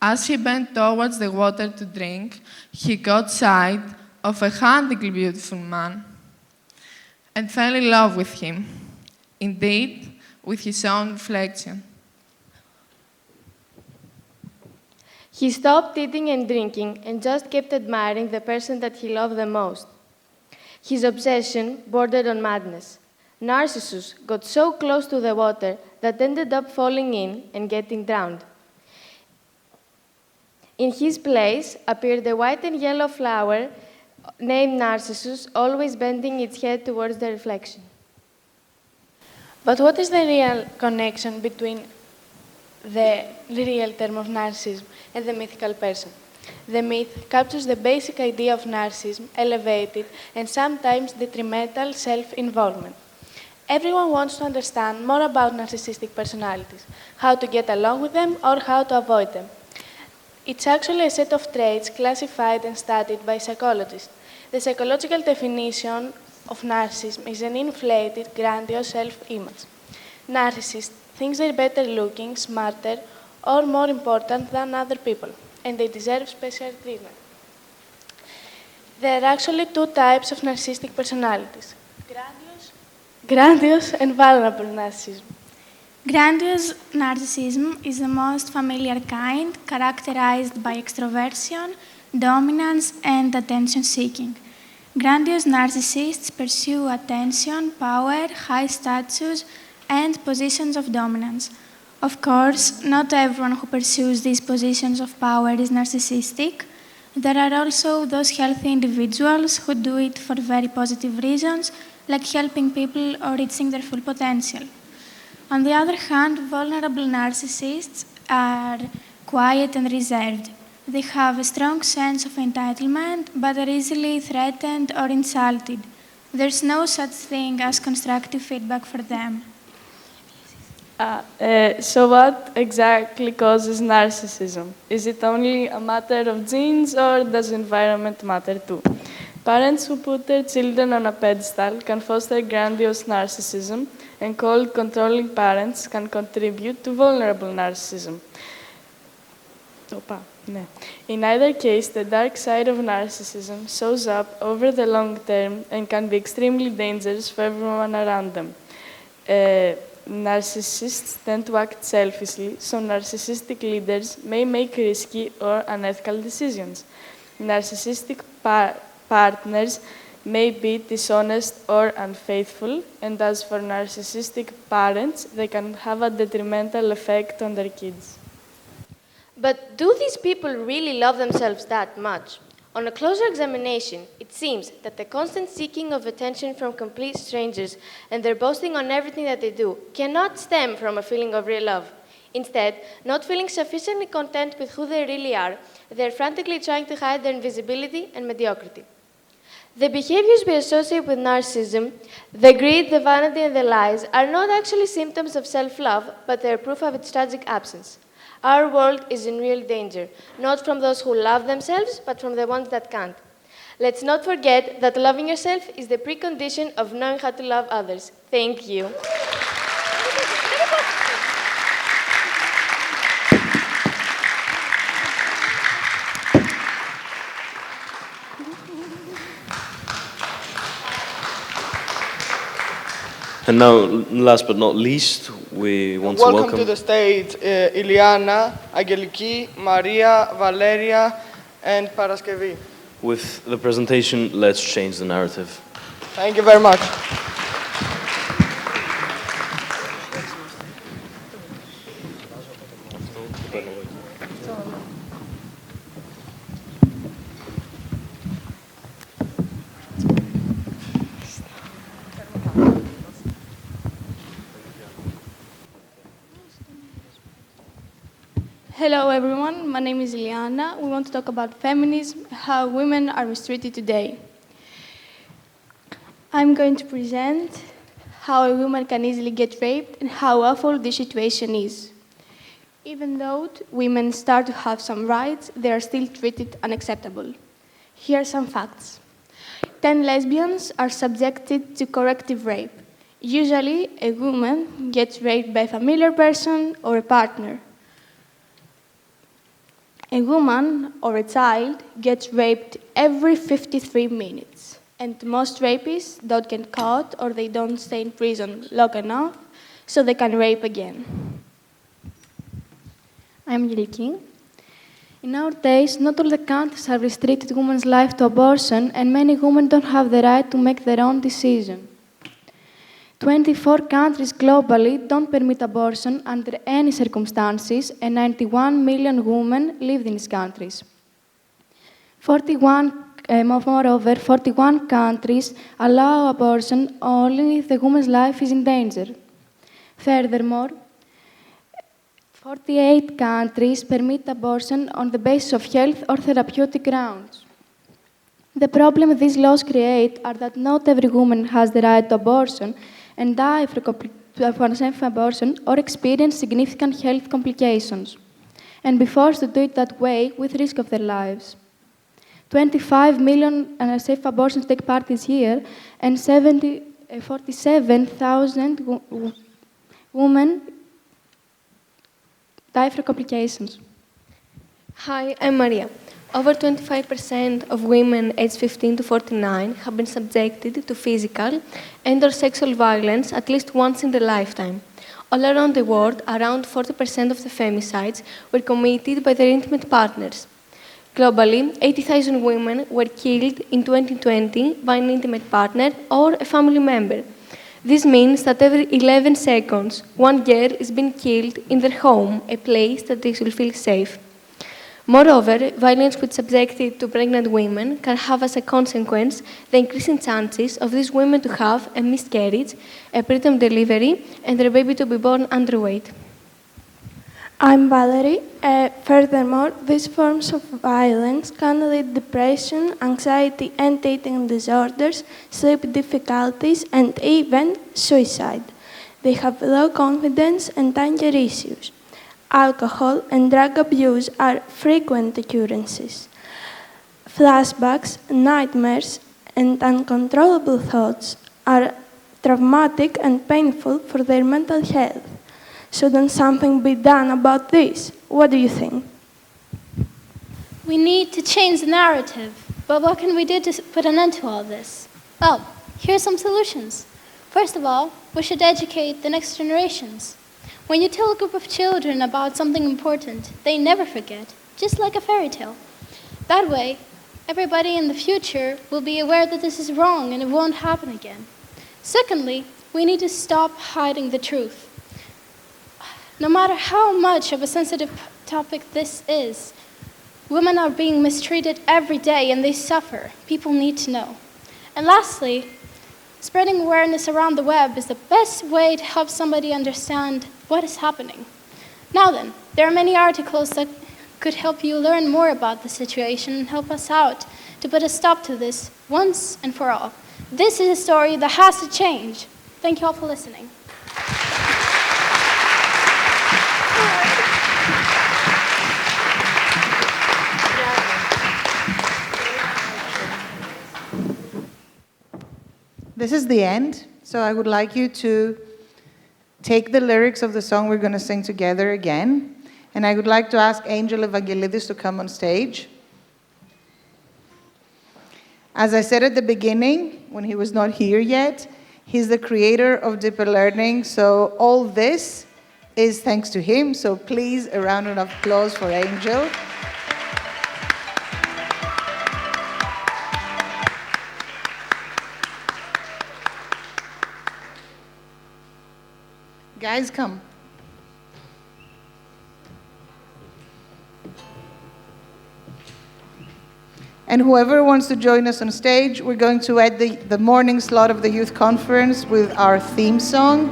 As he bent towards the water to drink, he caught sight of a handsomely beautiful man and fell in love with him, indeed, with his own reflection. He stopped eating and drinking and just kept admiring the person that he loved the most. His obsession bordered on madness. Narcissus got so close to the water that ended up falling in and getting drowned. In his place appeared a white and yellow flower named Narcissus, always bending its head towards the reflection. But what is the real connection between the real term of narcissism and the mythical person? The myth captures the basic idea of narcissism, elevated and sometimes detrimental self-involvement. Everyone wants to understand more about narcissistic personalities, how to get along with them or how to avoid them. It's actually a set of traits classified and studied by psychologists. The psychological definition of narcissism is an inflated, grandiose self-image. Narcissists think they're better looking, smarter, or more important than other people, and they deserve special treatment. There are actually two types of narcissistic personalities: grandiose and vulnerable narcissism. Grandiose narcissism is the most familiar kind, characterized by extroversion, dominance, and attention-seeking. Grandiose narcissists pursue attention, power, high status, and positions of dominance. Of course, not everyone who pursues these positions of power is narcissistic. There are also those healthy individuals who do it for very positive reasons, like helping people or reaching their full potential. On the other hand, vulnerable narcissists are quiet and reserved. They have a strong sense of entitlement, but are easily threatened or insulted. There's no such thing as constructive feedback for them. So what exactly causes narcissism? Is it only a matter of genes, or does environment matter too? Parents who put their children on a pedestal can foster grandiose narcissism, and cold, controlling parents can contribute to vulnerable narcissism. In either case, the dark side of narcissism shows up over the long term and can be extremely dangerous for everyone around them. Narcissists tend to act selfishly, so narcissistic leaders may make risky or unethical decisions. Narcissistic partners may be dishonest or unfaithful, and as for narcissistic parents, they can have a detrimental effect on their kids. But do these people really love themselves that much? On a closer examination, it seems that the constant seeking of attention from complete strangers and their boasting on everything that they do cannot stem from a feeling of real love. Instead, not feeling sufficiently content with who they really are, they're frantically trying to hide their invisibility and mediocrity. The behaviors we associate with narcissism, the greed, the vanity, and the lies, are not actually symptoms of self-love, but they are proof of its tragic absence. Our world is in real danger, not from those who love themselves, but from the ones that can't. Let's not forget that loving yourself is the precondition of knowing how to love others. Thank you. And now, last but not least, we want to welcome to the stage Iliana, Angeliki, Maria, Valeria, and Paraskevi. With the presentation, Let's Change the Narrative. Thank you very much. Hello everyone, my name is Iliana. We want to talk about feminism, how women are mistreated today. I'm going to present how a woman can easily get raped and how awful this situation is. Even though women start to have some rights, they are still treated unacceptable. Here are some facts. 10 lesbians are subjected to corrective rape. Usually, a woman gets raped by a familiar person or a partner. A woman or a child gets raped every 53 minutes. And most rapists don't get caught or they don't stay in prison long enough so they can rape again. I'm Angeliki. In our days, not all the countries have restricted women's life to abortion, and many women don't have the right to make their own decision. 24 countries globally don't permit abortion under any circumstances, and 91 million women live in these countries. Moreover, 41 countries allow abortion only if the woman's life is in danger. Furthermore, 48 countries permit abortion on the basis of health or therapeutic grounds. The problem these laws create are that not every woman has the right to abortion and die for unsafe abortion or experience significant health complications, and be forced to do it that way with risk of their lives. 25 million unsafe abortions take part this year, and 47,000 women die for complications. Hi, I'm Maria. Over 25% of women aged 15 to 49 have been subjected to physical and/or sexual violence at least once in their lifetime. All around the world, around 40% of the femicides were committed by their intimate partners. Globally, 80,000 women were killed in 2020 by an intimate partner or a family member. This means that every 11 seconds, one girl is being killed in their home, a place that they should feel safe. Moreover, violence which subjected to pregnant women can have as a consequence the increasing chances of these women to have a miscarriage, a preterm delivery, and their baby to be born underweight. I'm Valerie. Furthermore, these forms of violence can lead to depression, anxiety, and eating disorders, sleep difficulties, and even suicide. They have low confidence and anger issues. Alcohol and drug abuse are frequent occurrences. Flashbacks, nightmares, and uncontrollable thoughts are traumatic and painful for their mental health. Shouldn't something be done about this? What do you think? We need to change the narrative, but what can we do to put an end to all this? Well, here are some solutions. First of all, we should educate the next generations. When you tell a group of children about something important, they never forget, just like a fairy tale. That way, everybody in the future will be aware that this is wrong and it won't happen again. Secondly, we need to stop hiding the truth. No matter how much of a sensitive topic this is, women are being mistreated every day and they suffer. People need to know. And lastly, spreading awareness around the web is the best way to help somebody understand what is happening. Now then, there are many articles that could help you learn more about the situation and help us out to put a stop to this once and for all. This is a story that has to change. Thank you all for listening. this is the end. So I would like you to take the lyrics of the song we're going to sing together again. And I would like to ask Angel Evangelidis to come on stage. As I said at the beginning, when he was not here yet, he's the creator of Deeper Learning. So all this is thanks to him. So please, a round of applause for Angel. Guys, come. And whoever wants to join us on stage, we're going to add the morning slot of the youth conference with our theme song.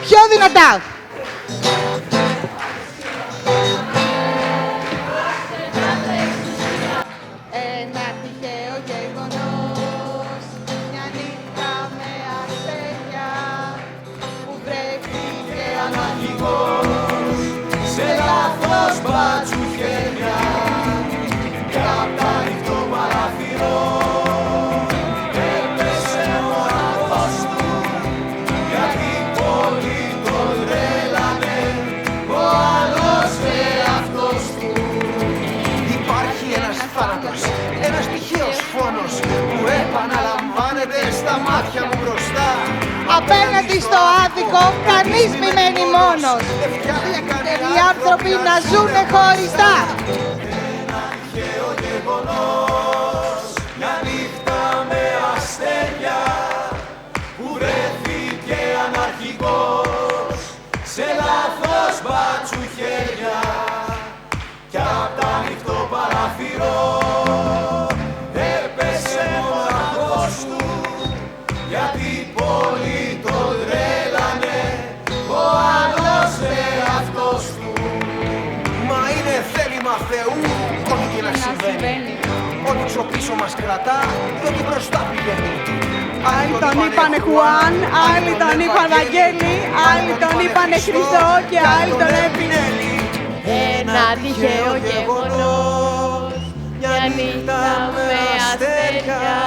Πιο δυνατά! Ένα τυχαίο γεγονός, μια νύχτα με αστέρια που βρέθηκε αναρχικός σε λάθος μπάτσου χέρια κι απ' τα ανοιχτό παράθυρο έπεσε ο αγχός του γιατί πολύ τον τρέλανε ο άλλος εαυτός του. Υπάρχει ένας θάνατος, ένας τυχαίος φόνος που επαναλαμβάνεται στα μάτια μου μπροστά. Απέναντι στο άδικο κανείς μη μένει μόνος. Οι άνθρωποι να ζουνε χωριστά. Ένα τυχαίο γεγονός, μια νύχτα με αστέρια που βρέθηκε αναρχικός σε λάθος μπάτσου χέρια κι απ' τα ανοιχτό παράθυρο έπεσε μοναχός του γιατί πολύ τον τρέλανε ο άλλος εαυτός του. Μα είναι θέλημα Θεού ό,τι και να συμβαίνει, ό,τι πίσω μας κρατά και ό,τι μπροστά πηγαίνει. Άλλοι τον είπανε Χουάν, άλλοι τον είπαν Αγγέλη, άλλοι τον είπανε Χριστό και άλλοι τον Επινέλη. Ένα τυχαίο γεγονός, μια νύχτα με αστέρια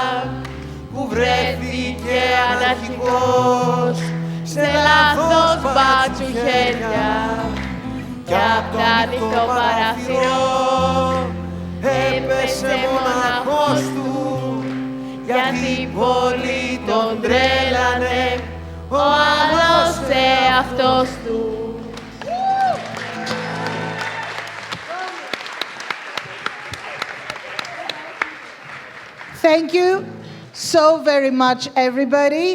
που βρέθηκε αναρχικός σε λάθος μπάτσου χέρια κι απ' τα ανοιχτό παράθυρο έπεσε μοναχός του γιατί πολύ τον τρέλανε ο άλλος εαυτός του. Thank you so very much, everybody.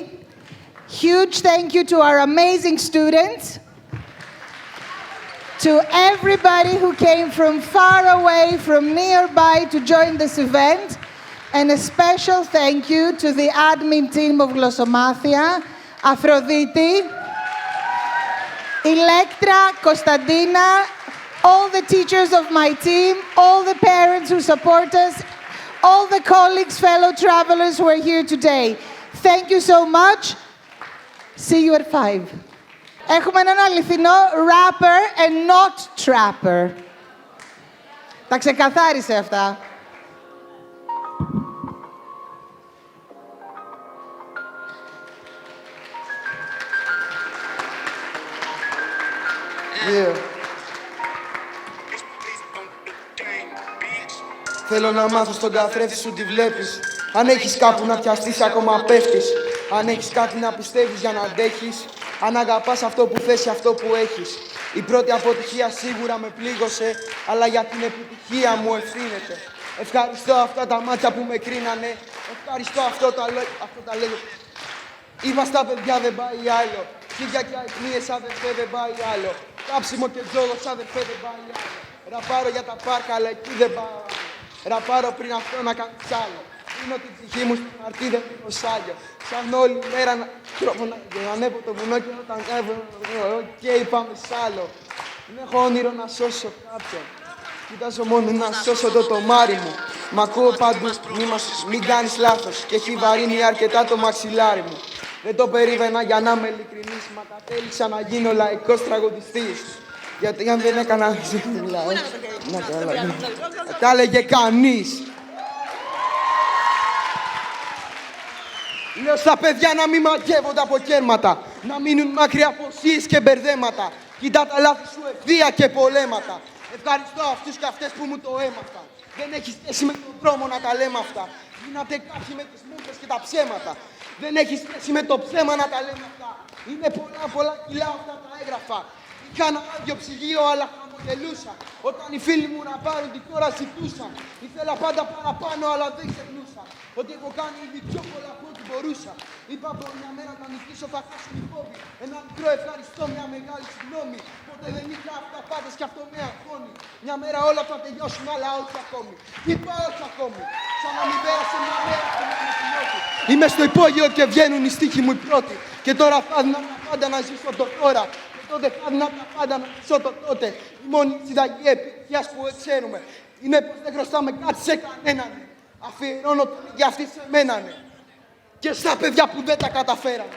Huge thank you to our amazing students, to everybody who came from far away, from nearby to join this event, and a special thank you to the admin team of Glossomathia, Aphrodite, Electra, Konstantina, all the teachers of my team, all the parents who support us, all the colleagues, fellow travelers who are here today. Thank you so much. See you at 5. Έχουμε έναν αληθινό rapper and not trapper. Τα ξεκαθάρισε αυτά. Θέλω να μάθω στον καθρέφτη σου τι βλέπεις. Αν έχεις κάπου να πιαστείς ακόμα πέφτεις. Αν έχεις κάτι να πιστεύεις για να αντέχεις. Αν αγαπάς αυτό που θες και αυτό που έχεις. Η πρώτη αποτυχία σίγουρα με πλήγωσε, αλλά για την επιτυχία μου ευθύνεται. Ευχαριστώ αυτά τα μάτια που με κρίνανε. Ευχαριστώ αυτό τα λόγια. Είπα στα παιδιά δεν πάει άλλο. Χίλια και αιχμίες αδερφέ δεν πάει άλλο. κάψιμο και τζόγος, αδερφέ, δεν πάει άλλο. Ραπάρω για τα πάρκα, αλλά εκεί δεν πάω. Ραπάρω πριν αυτό να κάνεις άλλο. Δίνω την ψυχή μου στο χαρτί, δεν πίνω σάλιο. Ψάχνω όλη μέρα να τρόπο να ανέβω το βουνό και όταν ανέβω, οκ, πάμε σ' άλλο. Δεν έχω όνειρο να σώσω κάποιον. Κοιτάζω μόνο να σώσω το τομάρι μου. Μ' ακούω παντού, μην κάνεις λάθος. Και έχει βαρύνει αρκετά το μαξιλάρι μου. Δεν το περίμενα για να είμαι ειλικρινής. Μα κατέληξα να γίνω λαϊκός τραγουδιστής. Γιατί αν δεν έκανα... Τα έλεγε κανείς. Λέω στα παιδιά να μην μαγεύονται από κέρματα. Να μείνουν μακριά από ουσίες και μπερδέματα. Κοιτά τα λάθη σου ευθεία και πολέματα. Ευχαριστώ αυτούς και αυτές που μου το έμαθαν. Δεν έχει σχέση με τον δρόμο να τα λέμε αυτά. Γίνατε κάποιοι με τις μούχες και τα ψέματα. Δεν έχει σχέση με το ψέμα να τα λέμε αυτά. Είναι πολλά κιλά αυτά τα έγγραφα. Είχα ένα άδειο ψυγείο, αλλά χαμογελούσα. Όταν οι φίλοι μου να πάρουν την ώρα ζητούσαν. Ήθελα πάντα παραπάνω, αλλά δεν ξεχνούσα. Ότι έχω κάνει ήδη πιο πολλά από ό,τι μπορούσα. Είπα από μια μέρα να νικήσω, θα χάσουν οι φόβοι. Ένα μικρό ευχαριστώ, μια μεγάλη συγγνώμη. Ποτέ δεν είχα αυταπάτες κι αυτό με αγχώνει. Μια μέρα όλα θα τελειώσουν, αλλά όχι ακόμη. Είπα όχι ακόμη. Σαν να μην πέρασε μια μέρα και να με κοινώσει. Είμαι στο υπόγειο και βγαίνουν οι στίχοι μου οι πρώτοι. Και τώρα θα τα πάντα να ζήσω το τώρα. Τότε θα να τα πάντα να ζήσω το τότε. Η μόνη συνταγή επιτυχίας που ξέρουμε είναι πως δεν χρωστάμε κάτι σε κανέναν. Αφιερώνω το για αυτοί σε μένανε. Και στα παιδιά που δεν τα καταφέρανε.